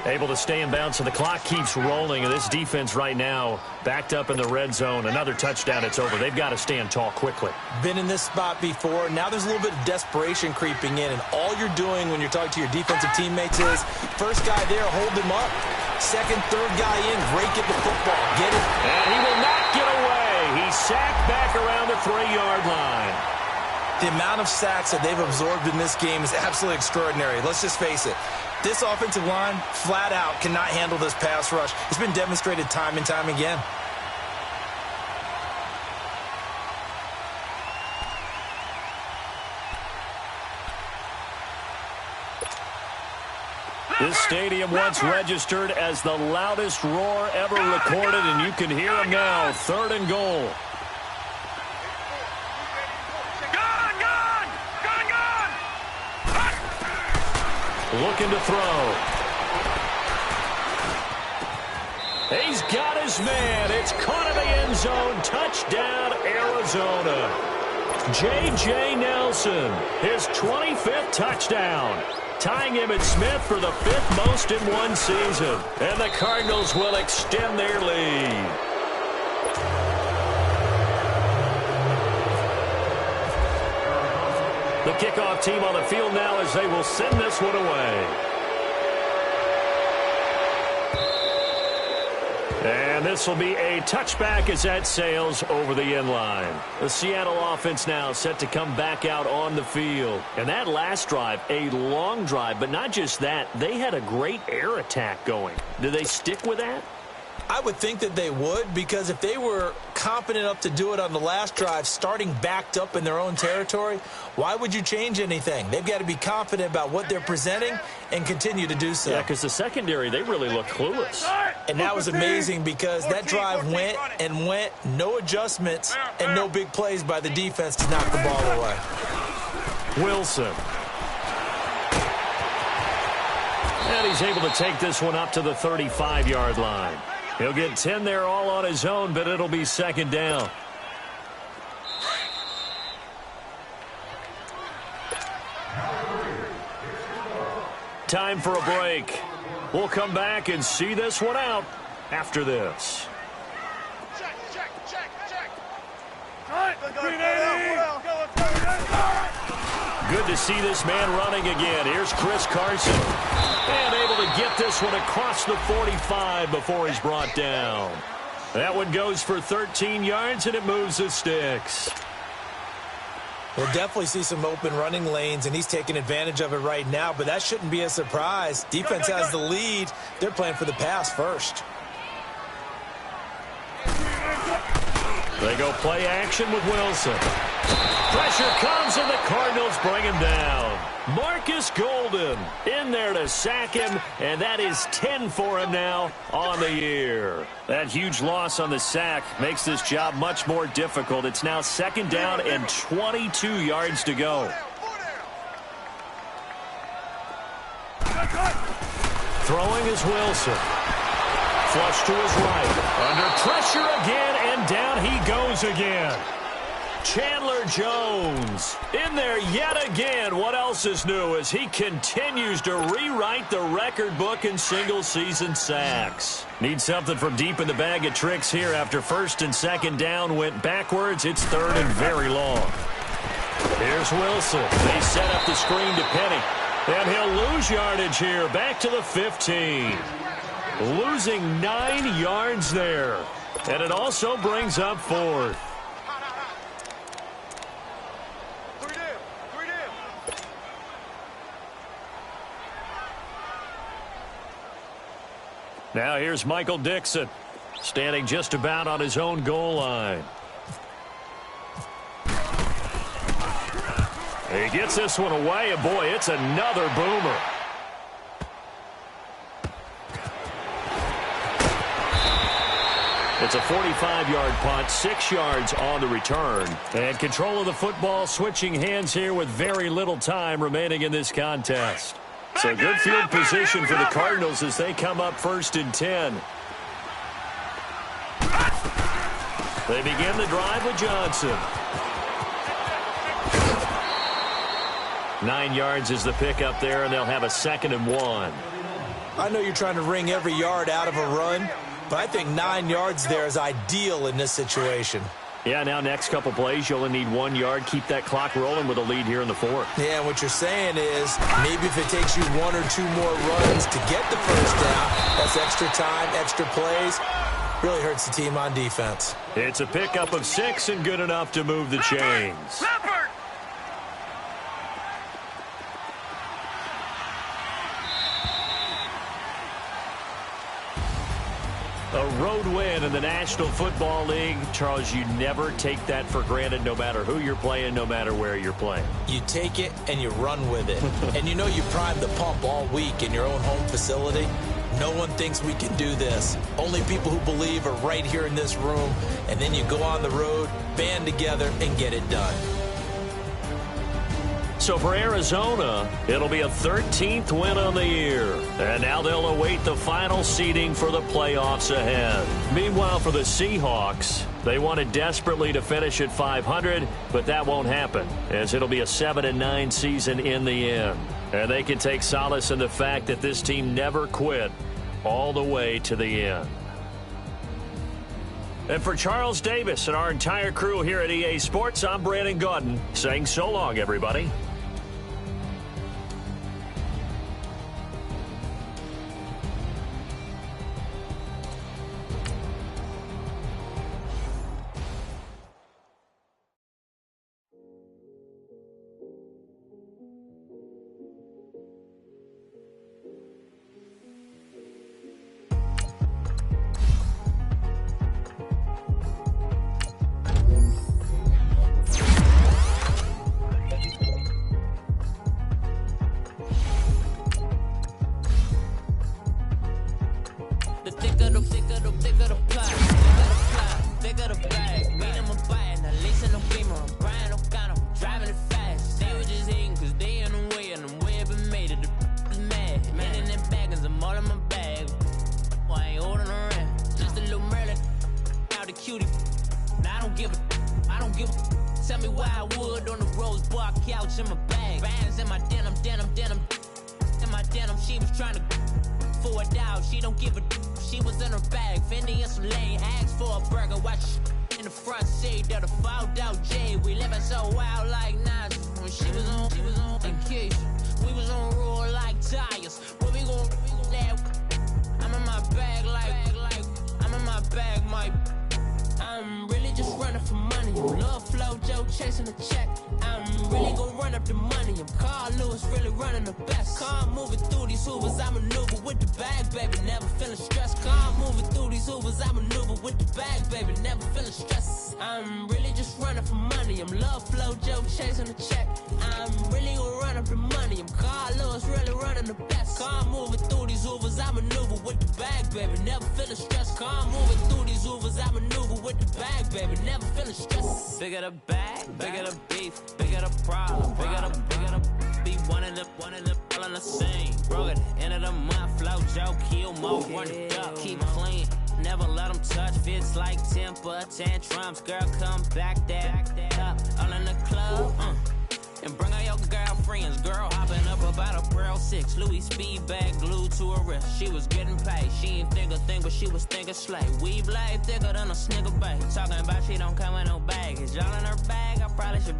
Able to stay in bounds, so the clock keeps rolling. And this defense right now backed up in the red zone. Another touchdown, it's over. They've got to stand tall quickly. Been in this spot before. Now there's a little bit of desperation creeping in. And all you're doing when you're talking to your defensive teammates is, first guy there, hold him up. Second, third guy in, rake at the football. Get it. And he will not get away. He's sacked back around the 3-yard line. The amount of sacks that they've absorbed in this game is absolutely extraordinary. Let's just face it. This offensive line, flat out, cannot handle this pass rush. It's been demonstrated time and time again. This stadium once registered as the loudest roar ever recorded, and you can hear him now. 3rd and goal. Looking to throw. He's got his man. It's caught in the end zone. Touchdown, Arizona. J.J. Nelson, his 25th touchdown. Tying him at Smith for the 5th most in one season. And the Cardinals will extend their lead. The kickoff team on the field now as they will send this one away. And this will be a touchback as that sails over the end line. The Seattle offense now set to come back out on the field. And that last drive, a long drive, but not just that, they had a great air attack going. Do they stick with that? I would think that they would, because if they were confident enough to do it on the last drive, starting backed up in their own territory, why would you change anything? They've got to be confident about what they're presenting and continue to do so. Yeah, because the secondary, they really look clueless. And that was amazing because that drive went and went, no adjustments and no big plays by the defense to knock the ball away. Wilson. And he's able to take this one up to the 35-yard line. He'll get 10 there all on his own, but it'll be 2nd down. Time for a break. We'll come back and see this one out after this. Check. Good to see this man running again. Here's Chris Carson. And able to get this one across the 45 before he's brought down. That one goes for 13 yards, and it moves the sticks. We'll definitely see some open running lanes, and he's taking advantage of it right now, but that shouldn't be a surprise. Defense has the lead. They're playing for the pass first. They go play action with Wilson. Pressure comes, and the Cardinals bring him down. Marcus Golden in there to sack him, and that is 10 for him now on the year. That huge loss on the sack makes this job much more difficult. It's now 2nd down and 22 yards to go. Throwing is Wilson. Flush to his right. Under pressure again, and down he goes again. Chandler Jones in there yet again. What else is new as he continues to rewrite the record book in single-season sacks. Needs something from deep in the bag of tricks here after 1st and 2nd down went backwards. It's 3rd and very long. Here's Wilson. They set up the screen to Penny. And he'll lose yardage here. Back to the 15. Losing 9 yards there. And it also brings up 4th. Now here's Michael Dixon, standing just about on his own goal line. He gets this one away, and boy, it's another boomer. It's a 45-yard punt, 6 yards on the return. And control of the football switching hands here with very little time remaining in this contest. So good field position for the Cardinals as they come up 1st and 10. They begin the drive with Johnson. 9 yards is the pickup there, and they'll have a 2nd and 1. I know you're trying to wring every yard out of a run, but I think 9 yards there is ideal in this situation. Yeah, now next couple plays, you only need 1 yard. Keep that clock rolling with a lead here in the 4th. Yeah, and what you're saying is maybe if it takes you 1 or 2 more runs to get the first down, that's extra time, extra plays. Really hurts the team on defense. It's a pickup of 6 and good enough to move the chains. A road win in the National Football League. Charles, you never take that for granted no matter who you're playing, no matter where you're playing. You take it and you run with it. And you know you primed the pump all week in your own home facility. No one thinks we can do this. Only people who believe are right here in this room. And then you go on the road, band together, and get it done. So for Arizona, it'll be a 13th win on the year. And now they'll await the final seeding for the playoffs ahead. Meanwhile, for the Seahawks, they wanted desperately to finish at 500, but that won't happen, as it'll be a 7-9 season in the end. And they can take solace in the fact that this team never quit all the way to the end. And for Charles Davis and our entire crew here at EA Sports, I'm Brandon Gaudin saying so long, everybody. Bigger the bag, bigger the beef, bigger the problem, bigger the be one in the all in the same. Broke at the end of the month, flow Joe, kill more, run it up, keep clean. Never let them touch, fits like temper tantrums. Girl, come back there, up, all in the club, and bring all your girlfriends. Girl hopping up about a Pearl 6, Louis speed bag glued to her wrist. She was getting paid, she ain't think a thing, but she was thinking slay. We blade thicker than a Snicker bag. Talking about she don't come with no baggage. All in her bag, I probably should.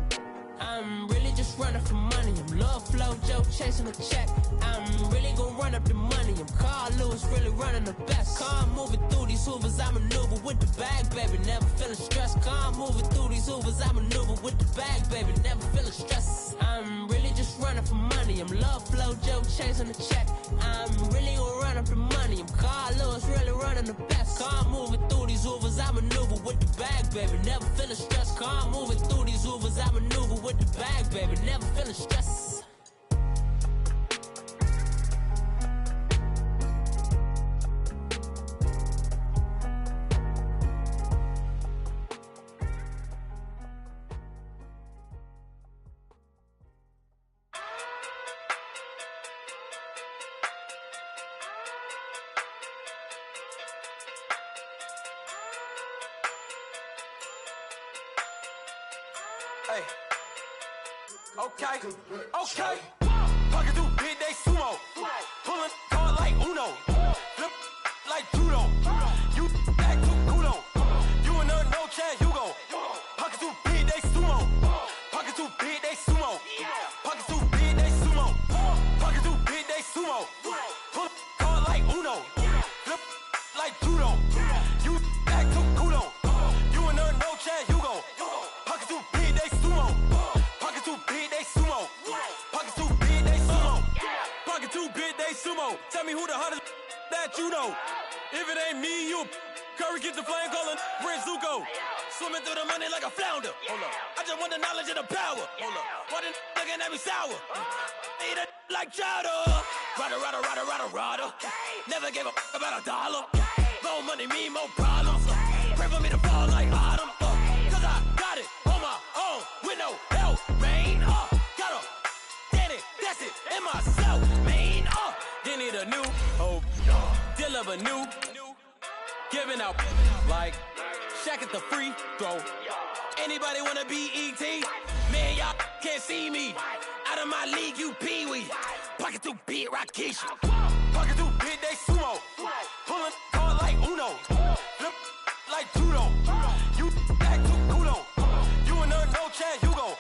I'm really just running for money. I'm love flow, Joe chasing a check. I'm really gonna run up the money. I'm Carl Lewis, really running the best. Car moving through these Hoovers, I maneuver with the bag, baby. Never feeling stressed. Car moving through these Hoovers, I maneuver with the bag, baby. Never feeling stressed. I'm really just running for money. I'm love flow, Joe chasing a check. I'm really gonna run up the money. I'm Carl Lewis, really running the best. Car moving through these Hoovers, I maneuver with the bag, baby. Never feeling stressed. Car moving through these Hoovers, I maneuver with the bag, baby. Never feeling stressed. Okay. Pocket too big, they sumo. Pulling hard like Uno. Flip like judo. You act too kudo. You and her, no Chad Hugo. Pocket too big, they sumo. Pocket too big, they sumo. Pocket too big, they sumo. Pocket too big, they sumo. Pull hard like Uno. Flip like judo. You act too kudo. You and her, no Chad Hugo. Pocket too big, they sumo. Pocket too big, they sumo. Pocket too big, they sumo. Pocket too big, they sumo. Tell me who the hottest that you know. If it ain't me, you Curry get the flame calling Prince Zuko. Swimming through the money like a flounder. Hold up. I just want the knowledge and the power. Hold up. Why the looking at me sour? Eat it like chowder. Rada. Never gave a about a dollar. More money mean more problems. Pray for me to fall like autumn. Cause I got it on my own with no help, man. Got a daddy, that's it, in myself, man. They need a new hope. Deal of a new. Giving out like Shaq at the free throw. Anybody wanna be E.T.? Man, y'all can't see me. Out of my league, you pee-wee. Pocket too big, Rakesh. Pocket too big, they sumo. Pulling hard like Uno. Flip like judo. You act too kudo. You and her, no Chad Hugo.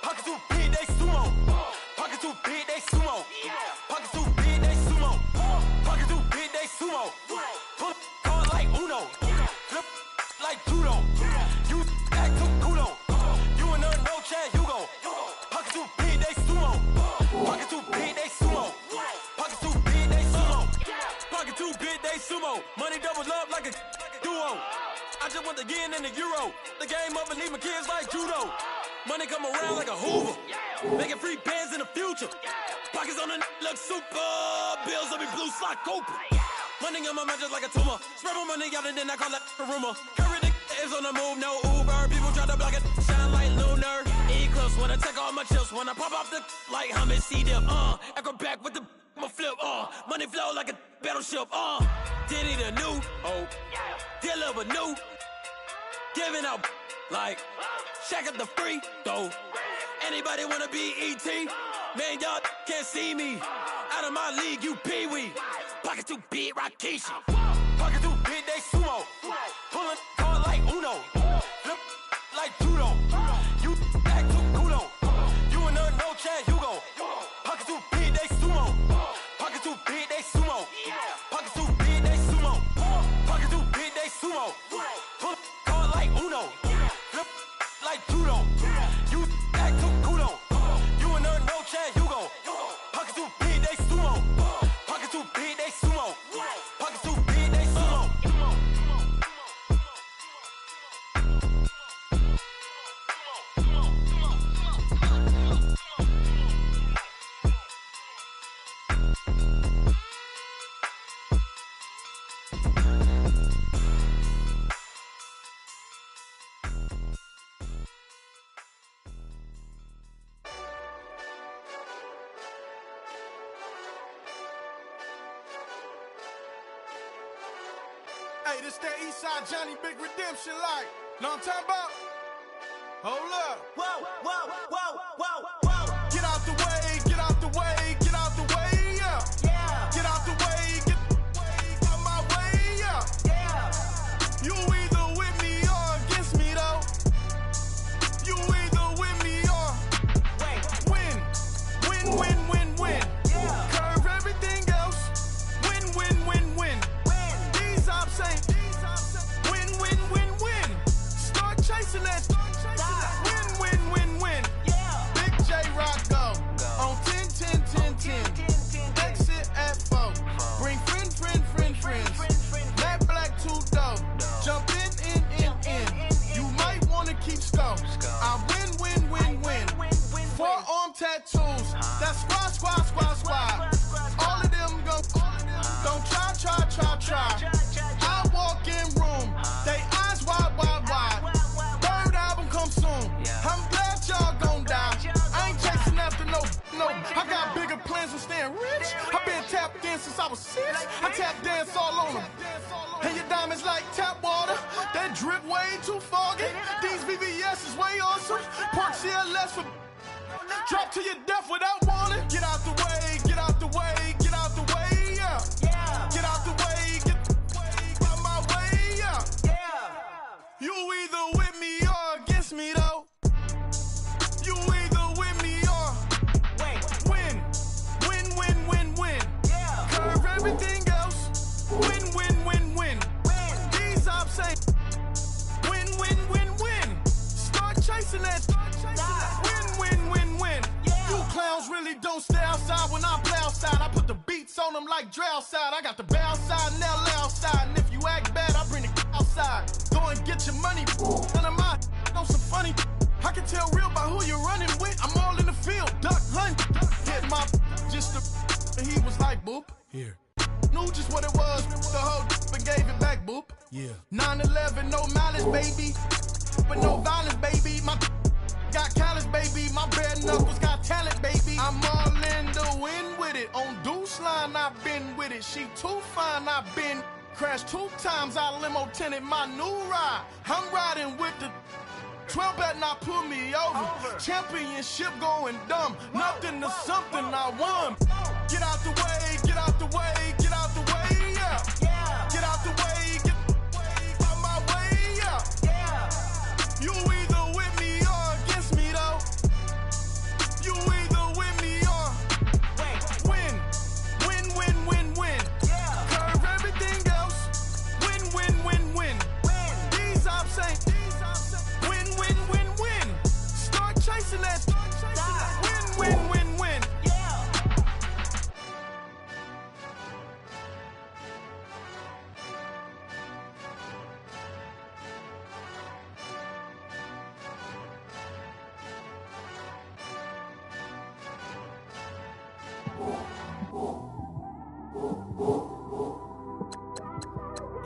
Pocket too big, they sumo. Pocket too big, they sumo. Pocket too big, they sumo. Pocket too big, they sumo. Pull hard like Uno. Flip like judo. You act too kudo. You and her, no Chad Hugo. Pocket too big, they sumo. Pocket too big, they sumo. Pocket too big, they sumo. Pocket too big, they sumo. Money doubles up like a duo. I just want the yen and the euro. The game up and leave my kids like judo. Money come around like a Hoover. Making free bands in the future. Pockets on the look super. Bills will be blue slot Cooper. Money on my mind just like a tumor. Spread my money out and then I call that a rumor. Curry the is on the move, no Uber. People try to block it, shine like lunar. Eclipse wanna take all my chips. When I pop off the like Hummus C-dip. Echo back with the I'ma flip. Money flow like a battleship. Did it a new hope. Deal of a new. Giving out like Shaq at the free throw. Anybody wanna be E.T.? Man, y'all can't see me. Out of my league, you pee-wee. Pocket too big, Rakesh. Pocket too big, they sumo. Pulling hard like Uno. Flip like judo. You act too kudo. You and her, no Chad Hugo. Pocket too big, they sumo. Pocket too big, they sumo. Pocket too big, they sumo. Pocket too big, they sumo. Pull hard like Uno. Flip like judo. You act too kudo. You and her, no Chad Hugo. Pocket too big, they sumo. Pocket too big, they sumo. Pocket too big, they sumo. Hey, this that Eastside Johnny Big Redemption like. Know what I'm talking about? Hold up. Whoa. Get out the way, get out the way, get out the way, yeah. Get out the way, get out my way, yeah. You either with me or against me though. You either with me or win. Curve everything else. Win. These ops ain't win. Start chasing that. Win. Big J Rock go on 10. Exit at 4. Bring friends. Matt Black 2 dope. Jump in. You might wanna keep scope. I win. Forearm tattoos. That's squad. All of them go. Don't try. I walk in room. They eyes wide. Third album come soon. I'm glad y'all gon' die. I ain't chasing after no. I got bigger plans than staying rich. I been tap dancing since I was 6. I tap dance all on them. And your diamonds like tap water. That drip way too foggy. These VVS This is way awesome. Park CLS for drop to your death without warning. Get out the way, get out the way, get out the way, yeah. Get out the way, get out my way, yeah. You either with me or against me though. You either with me or win. Curve everything else. Win. These ops ain't win. Start chasing that. Win. You clowns really don't stay outside when I play outside. I put the beats on them like Dre outside. I got the bow side and LA outside. And if you act bad, I bring the outside. Go and get your money. None of my know some funny. I can tell real by who you're running with. I'm all in the field. Duck hunt. Hit my just and he was like, boop. Here. Knew just what it was. The whole and gave it back, boop. Yeah. 9/11, no malice, baby. But no violence, baby. My got callous, baby. My bare knuckles got talent, baby. I'm all in the wind with it. On Deuce line, I've been with it. She too fine, I've been crashed 2 times. I limo tinted my new ride. I'm riding with the 12 better not pull me over. Championship going dumb. Nothing to something I won. Get out the way, get out the way, get out the way, yeah. Get out the way, get out my way, yeah. You either with me or against me though. You either with me or win. Curve everything else. Win. These ops ain't win. Start chasing that. Win.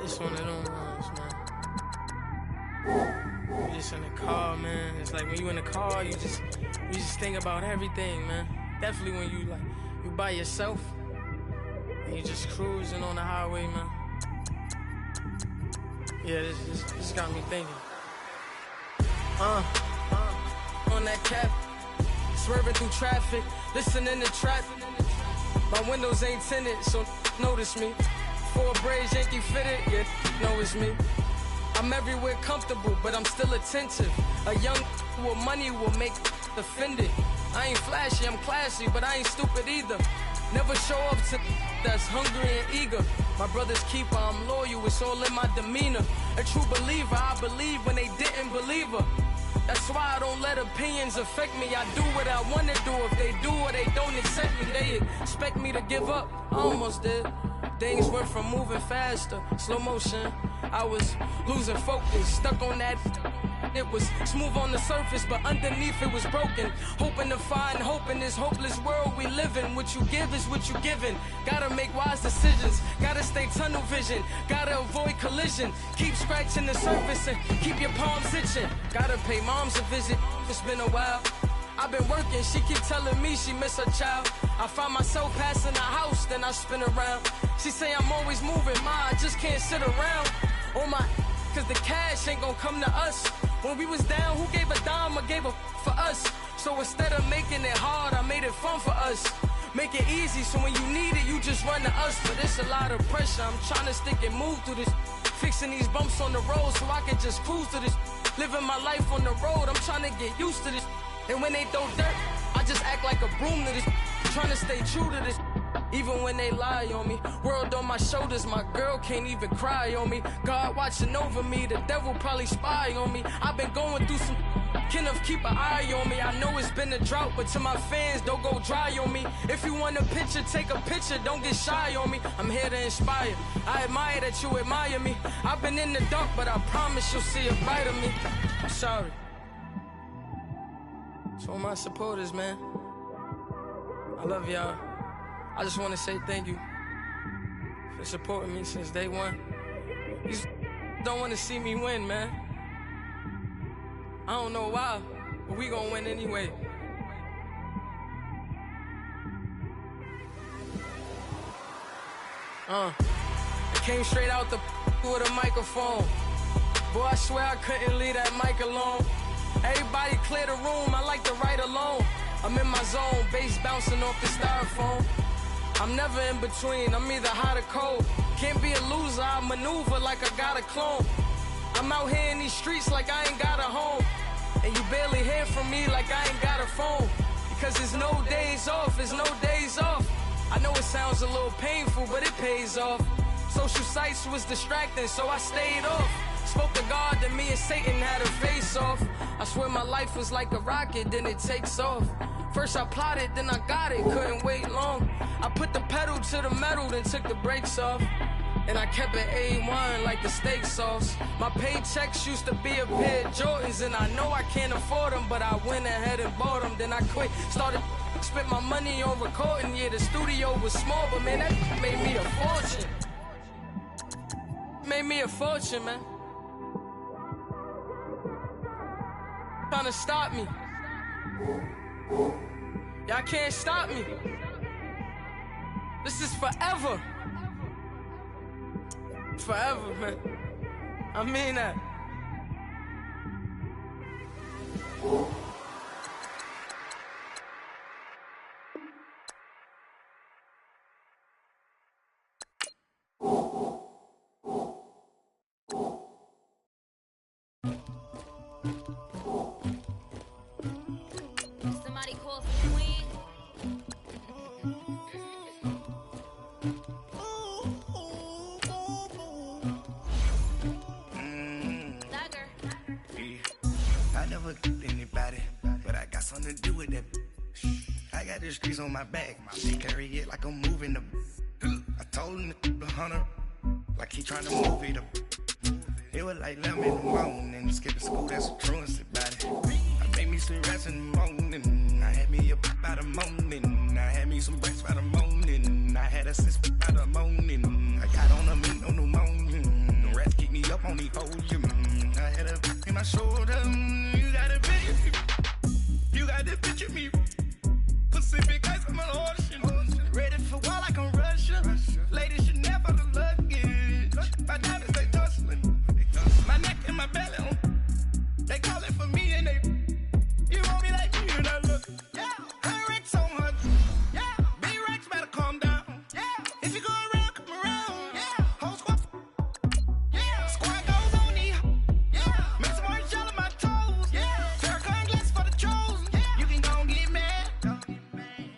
It's one of them ones, man. You just in the car, man. It's like when you in the car, you just think about everything, man. Definitely when you by yourself and you just cruising on the highway, man. Yeah, this got me thinking. On that cap, swerving through traffic, listening to trap. My windows ain't tinted, so notice me. 4 braids, Yankee fitted, yeah, know it's me. I'm everywhere comfortable, but I'm still attentive. A young with money will make offended. I ain't flashy, I'm classy, but I ain't stupid either. Never show up to that's hungry and eager. My brother's keeper, I'm loyal, it's all in my demeanor. A true believer, I believe when they didn't believe her. That's why I don't let opinions affect me. I do what I want to do. If they do or they don't accept me, they expect me to give up. I almost did. Things went from moving faster, slow motion. I was losing focus, stuck on that. It was smooth on the surface, but underneath it was broken. Hoping to find hope in this hopeless world we live in. What you give is what you given. Gotta make wise decisions. Gotta stay tunnel vision. Gotta avoid collision. Keep scratching the surface and keep your palms itching. Gotta pay moms a visit. It's been a while. I've been working, she keep telling me she miss her child. I find myself passing the house, then I spin around. She say I'm always moving, I just can't sit around. Oh my, cause the cash ain't gonna come to us. When we was down, who gave a dime or gave a for us? So instead of making it hard, I made it fun for us. Make it easy, so when you need it, you just run to us. But it's a lot of pressure, I'm trying to stick and move through this. Fixing these bumps on the road so I can just cruise to this. Living my life on the road, I'm trying to get used to this. And when they throw dirt, I just act like a broom to this. Trying to stay true to this. Even when they lie on me. World on my shoulders, my girl can't even cry on me. God watching over me, the devil probably spy on me. I've been going through some Kenneth, keep an eye on me. I know it's been a drought, but to my fans, don't go dry on me. If you want a picture, take a picture, don't get shy on me. I'm here to inspire. I admire that you admire me. I've been in the dark, but I promise you'll see a bright of me. I'm sorry. To all my supporters, man, I love y'all. I just want to say thank you for supporting me since day one. You don't want to see me win, man. I don't know why, but we gonna win anyway. I came straight out the with a microphone. Boy, I swear I couldn't leave that mic alone. Everybody clear the room, I like to write alone. I'm in my zone, bass bouncing off the styrofoam. I'm never in between, I'm either hot or cold. Can't be a loser, I maneuver like I got a clone. I'm out here in these streets like I ain't got a home. And you barely hear from me like I ain't got a phone. Because there's no days off, there's no days off. I know it sounds a little painful, but it pays off. Social sites was distracting, so I stayed off. Spoke to God, then me and Satan had a face off. I swear my life was like a rocket, then it takes off. First I plotted, then I got it, couldn't wait long. I put the pedal to the metal, then took the brakes off. And I kept it A1 like the steak sauce. My paychecks used to be a pair of Jordans, and I know I can't afford them, but I went ahead and bought them. Then I quit, spent my money on recording. Yeah, the studio was small, but man, that made me a fortune. Made me a fortune, man. Trying to stop me. Y'all can't stop me. This is forever. Forever, man. I mean that. Somebody call for Queen. Anybody, but I got something to do with that. I got the streets on my back, they carry it like I'm moving the. I told him to the hunter, like he trying to move it up. It was like 11 in the morning, skipping school, that's a truancy about it. I made me some rest in the morning, I had me up by the morning, I had me some breakfast by the morning, I had a six by the morning, I got on a meat on the morning, the rest keep me up on the podium, I had a in my shoulder. You got to picture me. Pacific ice on my ocean. Ready for war like I'm Russia. Ladies should never the luggage. My diamonds, they tussling. My neck and my belly on. They call it for me and they. You want me like me and I look. Yeah. Her Rex on her. Yeah. B-Rex better calm down. Yeah. If you go around, come around. Yeah. Whole squad. Yeah. Squad goes on the. Yeah. Make some orange gel on my toes. Yeah.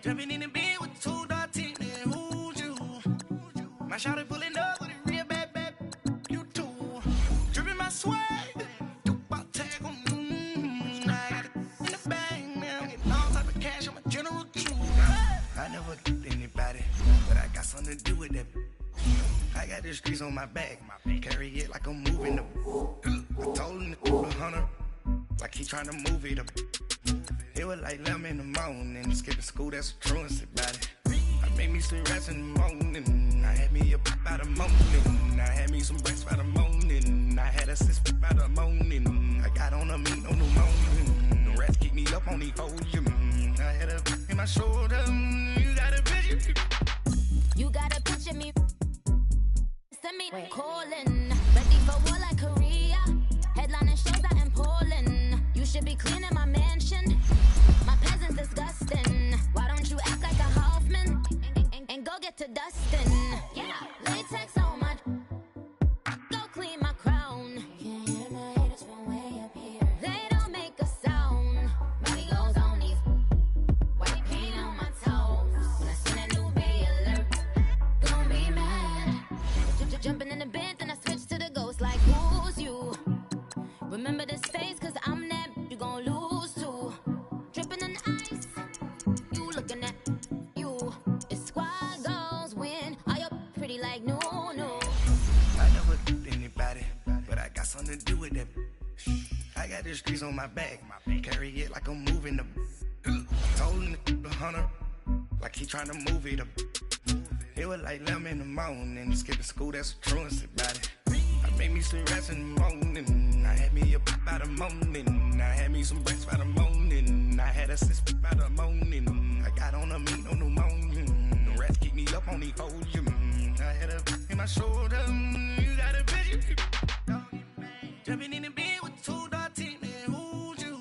Jumping in the bed with 2 dark teeth, man, who's you? My shawty pulling up with a real bad, you too. Dripping my swag, Dupac tag on, I got it in the bag, man, I'm getting all type of cash on my general queue. I never get anybody, but I got something to do with that. I got the streets on my back, carry it like I'm moving the. I told him to the hunter, like he trying to move it up. It was like 11 in the morning, skipping school, that's a truancy about it. I made me some rest in the morning, I had me up by the morning, I had me some breakfast by the morning, I had a six by the morning, I got on a meat on the morning, the rest keep me up on the podium, I had a in my shoulder, you got a picture. You got a picture me. Send me calling, ready for war like Korea. Headlining shows out in Poland. You should be cleaning my mansion. My peasants disgusting. Why don't you act like a Hoffman and go get to dustin'? Yeah, latex on my. Go clean my crown. Can't hear my haters from way up here. They don't make a sound. Money goes on these. White paint on my toes. When I send a new bay alert, don't be mad. Jumping in the bed, then I switch to the ghost like who's you? Remember this face, cause I'm that you gon' lose too. Dripping in ice, you looking at you. It's squad goals win. Are you pretty like no? I never get anybody, but I got something to do with that. I got the streets on my back, carry it like I'm moving the. I told him to the hunter, like he trying to move it up. It was like 11 in the morning, skipping school, that's a truancy about it. I made me some rest in the morning, I had me up by the morning, I had me some breakfast by the morning, I had a six by the morning, I got on a meat on the morning, the rest keep me up on the podium, I had a in my shoulder, you got a picture. Jumping in the bed with 2 dark teeth, man, who's you?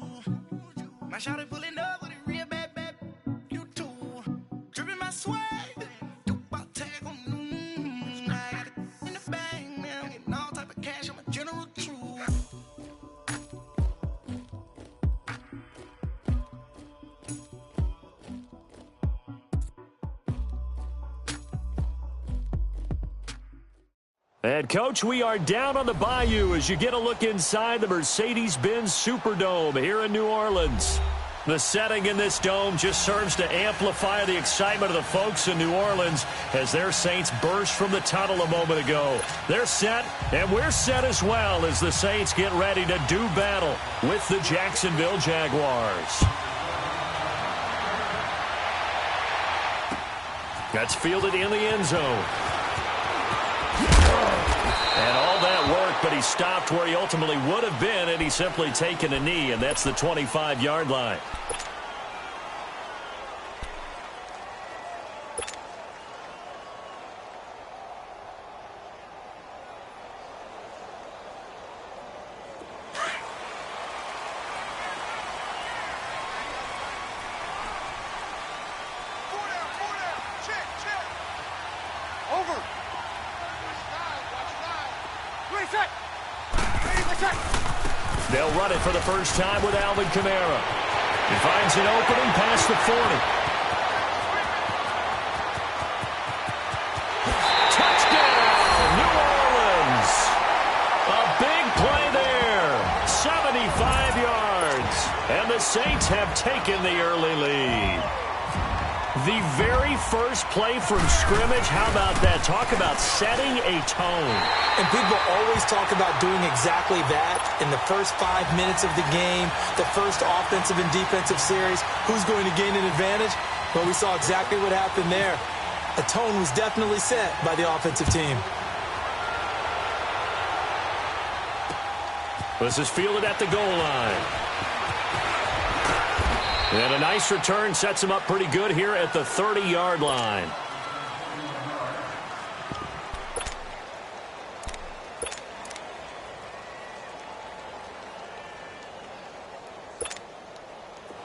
And, Coach, we are down on the bayou as you get a look inside the Mercedes-Benz Superdome here in New Orleans. The setting in this dome just serves to amplify the excitement of the folks in New Orleans as their Saints burst from the tunnel a moment ago. They're set, and we're set as well as the Saints get ready to do battle with the Jacksonville Jaguars. That's fielded in the end zone. And all that work, but he stopped where he ultimately would have been, and he's simply taken a knee, and that's the 25-yard line. They'll run it for the first time with Alvin Kamara. He finds an opening past the 40. Touchdown, New Orleans. A big play there. 75 yards. And the Saints have taken the early lead. The very first play from scrimmage, how about that? Talk about setting a tone. And people always talk about doing exactly that in the first 5 minutes of the game, the first offensive and defensive series. Who's going to gain an advantage? Well, we saw exactly what happened there. A tone was definitely set by the offensive team. This is fielded at the goal line. And a nice return sets him up pretty good here at the 30-yard line.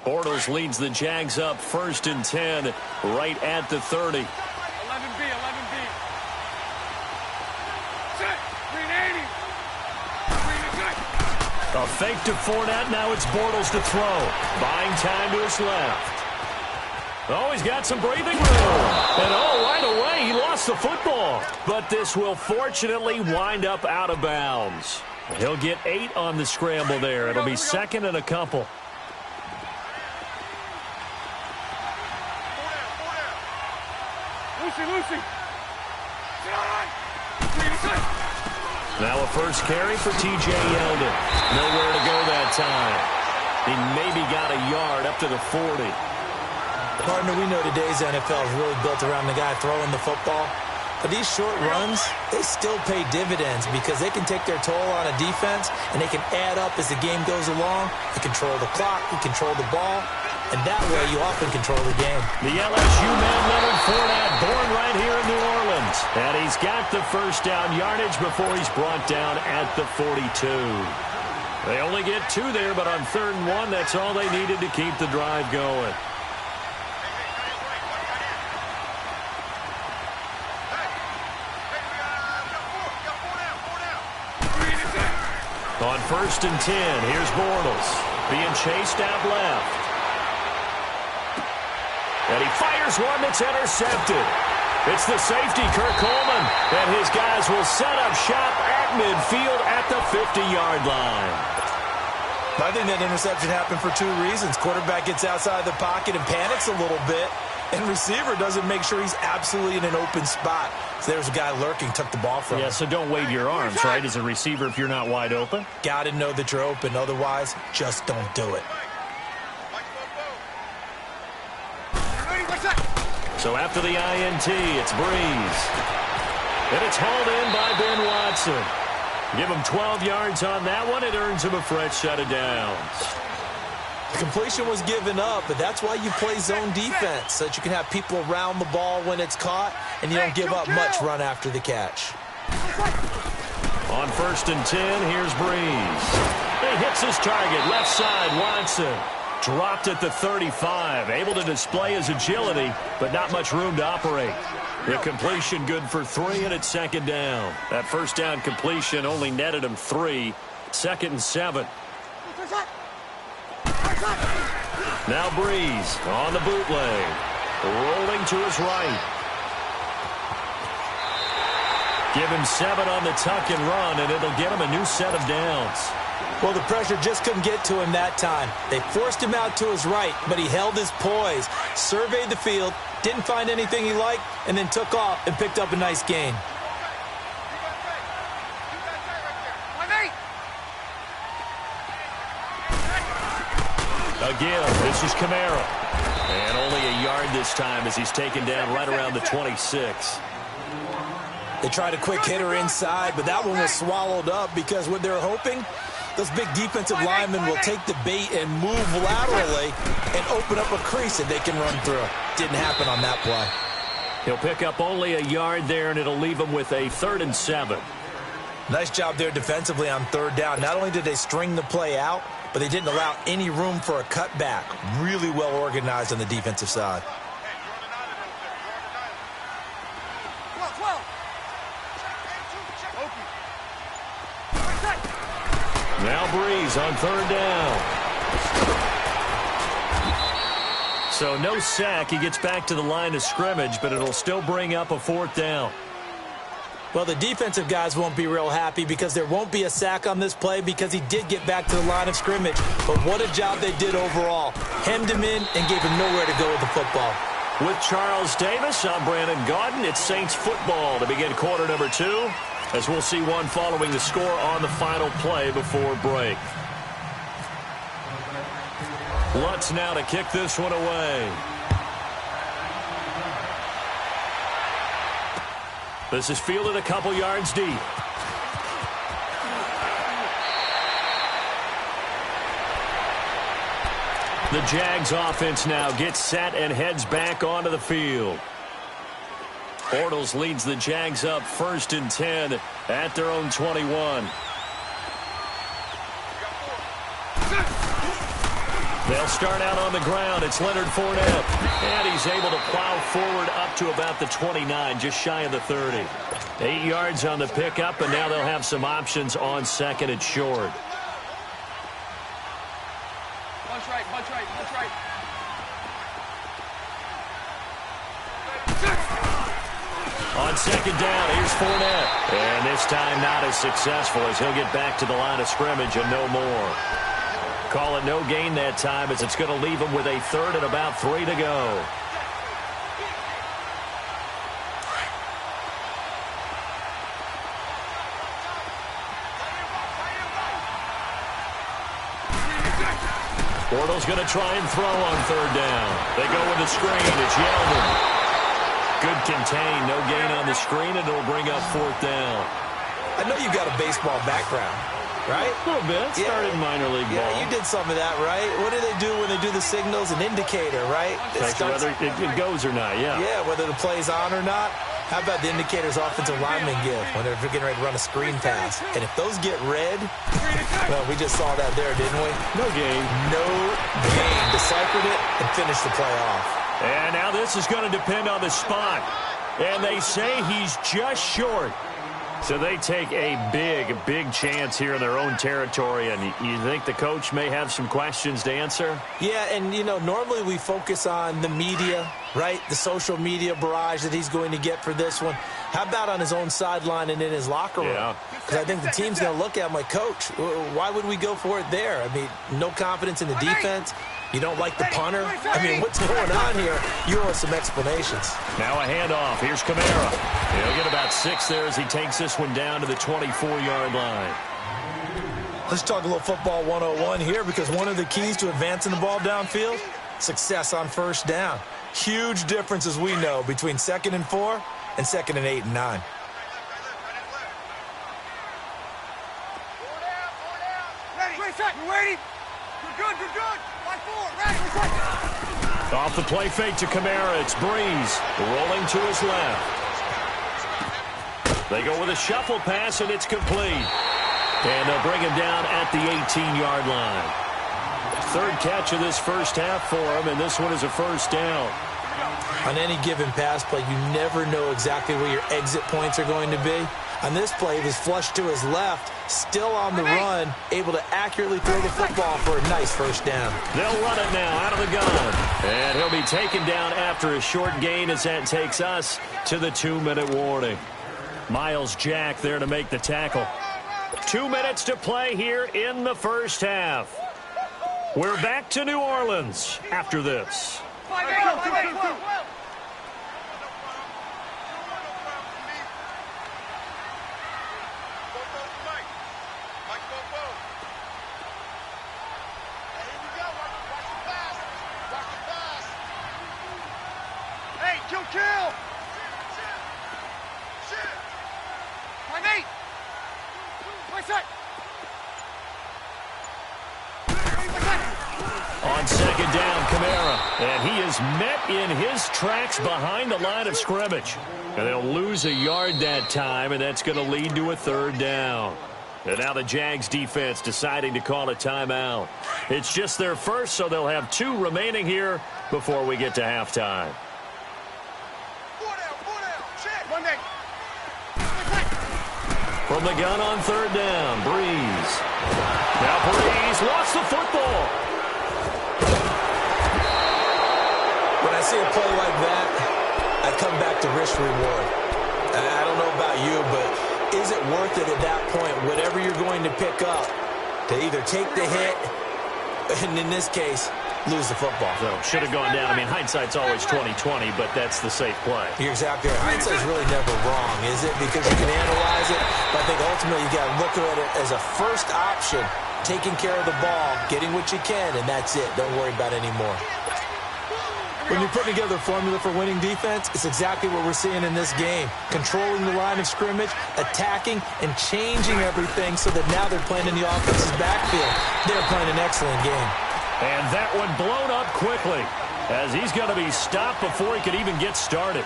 Bortles leads the Jags up 1st and 10 right at the 30. 11B, 11B. Set. 380. A fake to Fournette. Now it's Bortles to throw. Buying time to his left. Oh, he's got some breathing room. And right away, he lost the football. But this will fortunately wind up out of bounds. He'll get 8 on the scramble there. It'll be second and a couple. Lucy. Now a first carry for T.J. Yeldon. Nowhere to go that time. He maybe got a yard up to the 40. Partner, we know today's NFL is really built around the guy throwing the football. But these short runs, they still pay dividends because they can take their toll on a defense, and they can add up as the game goes along. You control the clock, you control the ball, and that way you often control the game. The LSU man, Leonard Fournette, born right here in New Orleans. And he's got the first down yardage before he's brought down at the 42. They only get 2 there, but on 3rd and 1, that's all they needed to keep the drive going. On 1st and 10, here's Bortles being chased out left. And he fires one that's intercepted. It's the safety, Kirk Coleman, and his guys will set up shop at midfield at the 50-yard line. I think that interception happened for 2 reasons. Quarterback gets outside the pocket and panics a little bit, and receiver doesn't make sure he's absolutely in an open spot. So there's a guy lurking, took the ball from him. Yeah, so don't wave your arms, right, as a receiver if you're not wide open. Got to know that you're open. Otherwise, just don't do it. So after the INT, it's Breeze. And it's hauled in by Ben Watson. Give him 12 yards on that one. It earns him a fresh set of downs. The completion was given up, but that's why you play zone defense, so that you can have people around the ball when it's caught, and you don't give up much run after the catch. On 1st and 10, here's Breeze. He hits his target, left side, Watson. Dropped at the 35, able to display his agility, but not much room to operate. The completion good for 3, and it's 2nd down. That first down completion only netted him 3. 2nd and 7. Now Breeze on the bootleg. Rolling to his right. Give him 7 on the tuck and run, and it'll get him a new set of downs. Well, the pressure just couldn't get to him that time. They forced him out to his right, but he held his poise, surveyed the field, didn't find anything he liked, and then took off and picked up a nice gain. Again, this is Kamara. And only a yard this time as he's taken down right around the 26. They tried a quick hitter inside, but that one was swallowed up because what they're hoping, those big defensive linemen will take the bait and move laterally and open up a crease that they can run through. Didn't happen on that play. He'll pick up only a yard there, and it'll leave him with a 3rd and 7. Nice job there defensively on 3rd down. Not only did they string the play out, but they didn't allow any room for a cutback. Really well organized on the defensive side. Now Breeze on 3rd down. So no sack. He gets back to the line of scrimmage, but it'll still bring up a 4th down. Well, the defensive guys won't be real happy because there won't be a sack on this play because he did get back to the line of scrimmage. But what a job they did overall. Hemmed him in and gave him nowhere to go with the football. With Charles Davis, I'm Brandon Gaudin. It's Saints football to begin quarter number 2, as we'll see one following the score on the final play before break. Lutz now to kick this one away. This is fielded a couple yards deep. The Jags offense now gets set and heads back onto the field. Bortles leads the Jags up 1st and 10 at their own 21. They'll start out on the ground. It's Leonard Fournette. And he's able to plow forward up to about the 29, just shy of the 30. 8 yards on the pickup, and now they'll have some options on 2nd and short. Punch right, punch right, punch right. On 2nd down, here's Fournette. And this time not as successful as he'll get back to the line of scrimmage and no more. Call it no gain that time as it's going to leave him with a 3rd and about 3 to go. Bortles going to try and throw on 3rd down. They go with the screen. It's Yeldon. Good contain. No gain on the screen, and it'll bring up 4th down. I know you got a baseball background, right? A little bit. Started minor league ball. Yeah, you did some of that, right? What do they do when they do the signals? An indicator, right? Whether it goes or not, yeah. Yeah, whether the play's on or not. How about the indicators offensive linemen give when they're getting ready to run a screen pass? And if those get red, well, we just saw that there, didn't we? No gain. No gain. Deciphered it and finished the play off. And now this is going to depend on the spot. And they say he's just short. So they take a big chance here in their own territory. And you think the coach may have some questions to answer? Yeah, and, you know, normally we focus on the media, right? The social media barrage that he's going to get for this one. How about on his own sideline and in his locker room? Yeah. Because I think the team's going to look at him like, Coach, why would we go for it there? I mean, no confidence in the defense. You don't like the punter? I mean, what's going on here? You owe us some explanations. Now a handoff. Here's Kamara. He'll get about 6 there as he takes this one down to the 24-yard line. Let's talk a little football 101 here because one of the keys to advancing the ball downfield, success on 1st down. Huge difference, as we know, between 2nd and 4 and 2nd and 8 and 9. Ready, ready. Good, good, good. Line 4, ready. Off the play fake to Kamara. It's Breeze rolling to his left. They go with a shuffle pass, and it's complete. And they'll bring him down at the 18-yard line. 3rd catch of this first half for him, and this one is a 1st down. On any given pass play, you never know exactly where your exit points are going to be. On this play, he was flushed to his left, still on the run, able to accurately throw the football for a nice 1st down. They'll run it now out of the gun. And he'll be taken down after a short gain as that takes us to the 2-minute warning. Miles Jack there to make the tackle. 2 minutes to play here in the first half. We're back to New Orleans after this. Kill! My Nate! My side! On second down, Kamara. And he is met in his tracks behind the line of scrimmage. And they'll lose a yard that time, and that's going to lead to a third down. And now the Jags defense deciding to call a timeout. It's just their first, so they'll have 2 remaining here before we get to halftime. From the gun on third down, Breeze. Now Breeze lost the football. When I see a play like that, I come back to risk reward. I don't know about you, but is it worth it at that point, whatever you're going to pick up, to either take the hit, and in this case, lose the football? So, should have gone down. I mean, hindsight's always 20/20, but that's the safe play. You're exactly right. Hindsight's really never wrong, is it? Because you can analyze it, but I think ultimately you got to look at it as a first option, taking care of the ball, getting what you can, and that's it. Don't worry about it anymore. When you're putting together a formula for winning defense, it's exactly what we're seeing in this game. Controlling the line of scrimmage, attacking, and changing everything so that now they're playing in the offense's backfield. They're playing an excellent game. And that one blown up quickly as he's going to be stopped before he could even get started.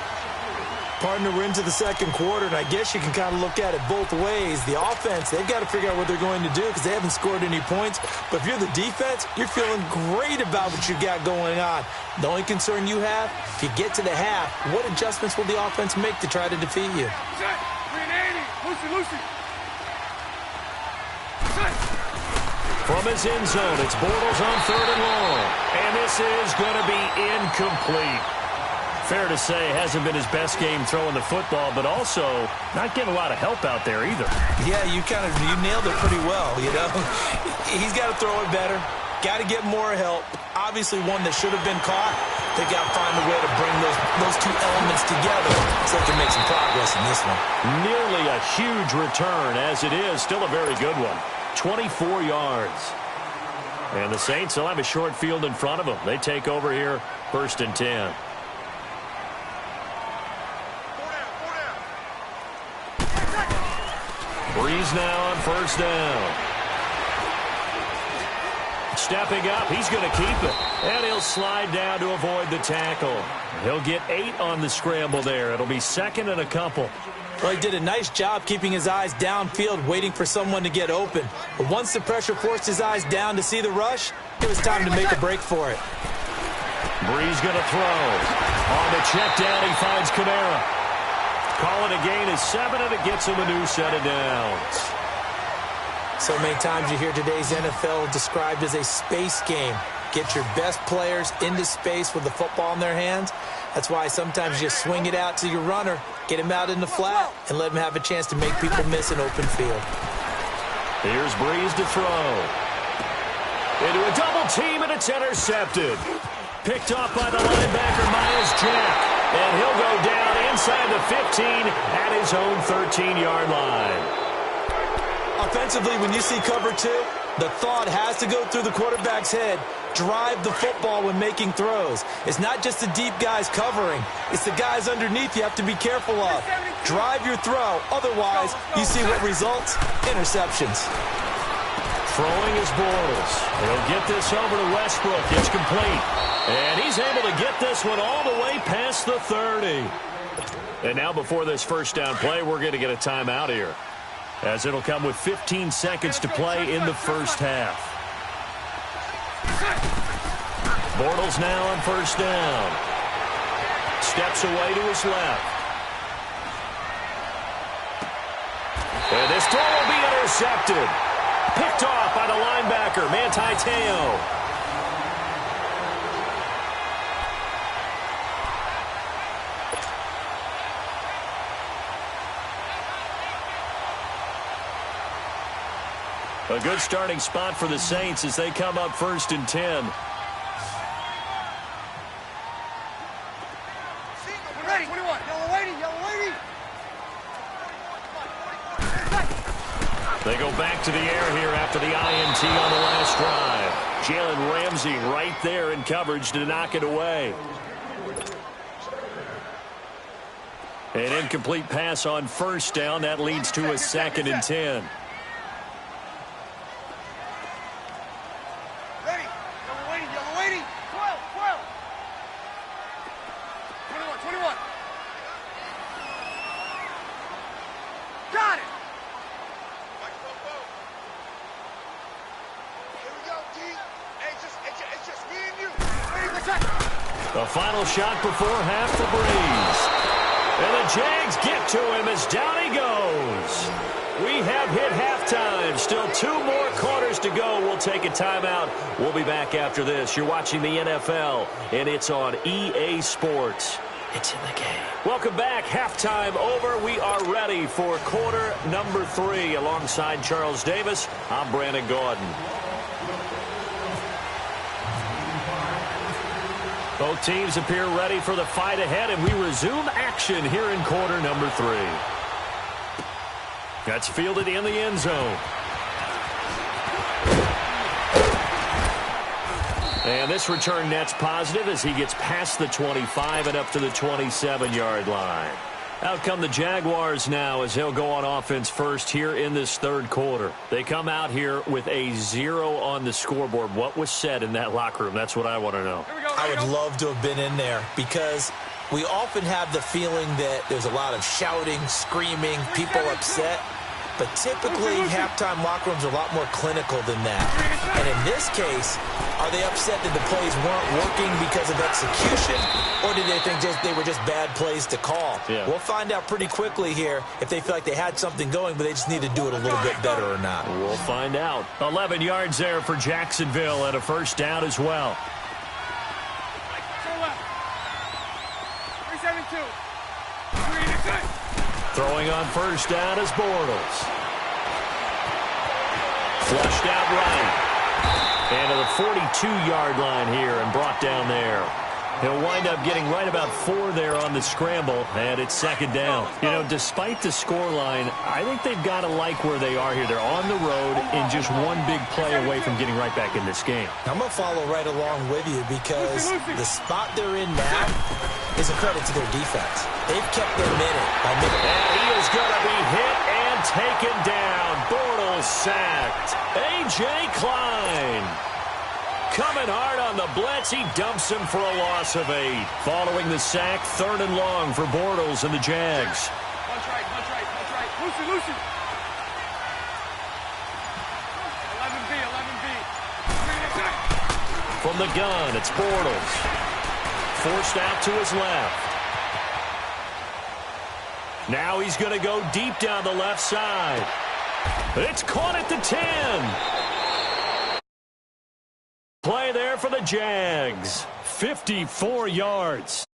Partner, we're into the second quarter, and I guess you can kind of look at it both ways. The offense, they've got to figure out what they're going to do because they haven't scored any points. But if you're the defense, you're feeling great about what you got going on. The only concern you have, if you get to the half, what adjustments will the offense make to try to defeat you? 380. Lucy. From his end zone, it's Bortles on third and long. And this is going to be incomplete. Fair to say, hasn't been his best game throwing the football, but also not getting a lot of help out there either. Yeah, you nailed it pretty well, you know. He's got to throw it better. Got to get more help. Obviously one that should have been caught. They've got to find a way to bring those 2 elements together so they can make some progress in this one. Nearly a huge return as it is. Still a very good one. 24 yards. And the Saints will have a short field in front of them. They take over here, 1st and 10. Breeze now on first down. Stepping up, he's going to keep it. And he'll slide down to avoid the tackle. He'll get 8 on the scramble there. It'll be second and a couple. Well, he did a nice job keeping his eyes downfield, waiting for someone to get open. But once the pressure forced his eyes down to see the rush, it was time to make a break for it. Breeze going to throw. On the check down, he finds Kamara. Calling a gain of 7, and it gets him a new set of downs. So many times you hear today's NFL described as a space game. Get your best players into space with the football in their hands. That's why sometimes you just swing it out to your runner, get him out in the flat, and let him have a chance to make people miss an open field. Here's Breeze to throw. Into a double team, and it's intercepted. Picked off by the linebacker, Miles Jack. And he'll go down inside the 15 at his own 13-yard line. Offensively, when you see cover 2, the thought has to go through the quarterback's head. Drive the football when making throws. It's not just the deep guys covering. It's the guys underneath you have to be careful of. Drive your throw. Otherwise, you see what results? Interceptions. Throwing is Bortles. He'll get this over to Westbrook. It's complete. And he's able to get this one all the way past the 30. And now before this first down play, we're going to get a timeout here, as it'll come with 15 seconds to play in the first half. Bortles now on first down. Steps away to his left. And this throw will be intercepted. Picked off by the linebacker, Manti Te'o. A good starting spot for the Saints as they come up 1st and 10. Ready, 21. Yellow lady. They go back to the air here after the INT on the last drive. Jalen Ramsey right there in coverage to knock it away. An incomplete pass on 1st down. That leads to a 2nd and 10. Ready. Yellow lady. 12. 21. Got it. Here we go, D. Hey, it's just me and you. Ready, protect. The final shot before half the breeze. And the Jags get to him as down he goes. We have hit halftime. Still 2 more quarters to go. We'll take a timeout. We'll be back after this. You're watching the NFL, and it's on EA Sports. It's in the game. Welcome back. Halftime over. We are ready for quarter number 3. Alongside Charles Davis, I'm Brandon Gordon. Both teams appear ready for the fight ahead, and we resume action here in quarter number 3. That's fielded in the end zone. And this return net's positive as he gets past the 25 and up to the 27-yard line. Out come the Jaguars now as they'll go on offense first here in this 3rd quarter. They come out here with a 0 on the scoreboard. What was said in that locker room? That's what I want to know. I would love to have been in there because we often have the feeling that there's a lot of shouting, screaming, people upset. But typically, halftime locker rooms are a lot more clinical than that. And in this case, are they upset that the plays weren't working because of execution, or did they think they were just bad plays to call? Yeah. We'll find out pretty quickly here if they feel like they had something going, but they just need to do it a little bit better or not. We'll find out. 11 yards there for Jacksonville and a 1st down as well. 372. Throwing on 1st down is Bortles. Flushed out right. And to the 42-yard line here and brought down there. He'll wind up getting right about 4 there on the scramble, and it's 2nd down. You know, despite the scoreline, I think they've got to like where they are here. They're on the road and just one big play away from getting right back in this game. I'm going to follow right along with you because the spot they're in now is a credit to their defense. They've kept their minute by minute. And he is going to be hit and taken down. Bortles sacked. A.J. Klein coming hard on the blitz. He dumps him for a loss of 8. Following the sack, 3rd and long for Bortles and the Jags. Punch right. Lucy. 11B. From the gun, it's Bortles. Forced out to his left. Now he's going to go deep down the left side. It's caught at the 10. Play there for the Jags. 54 yards.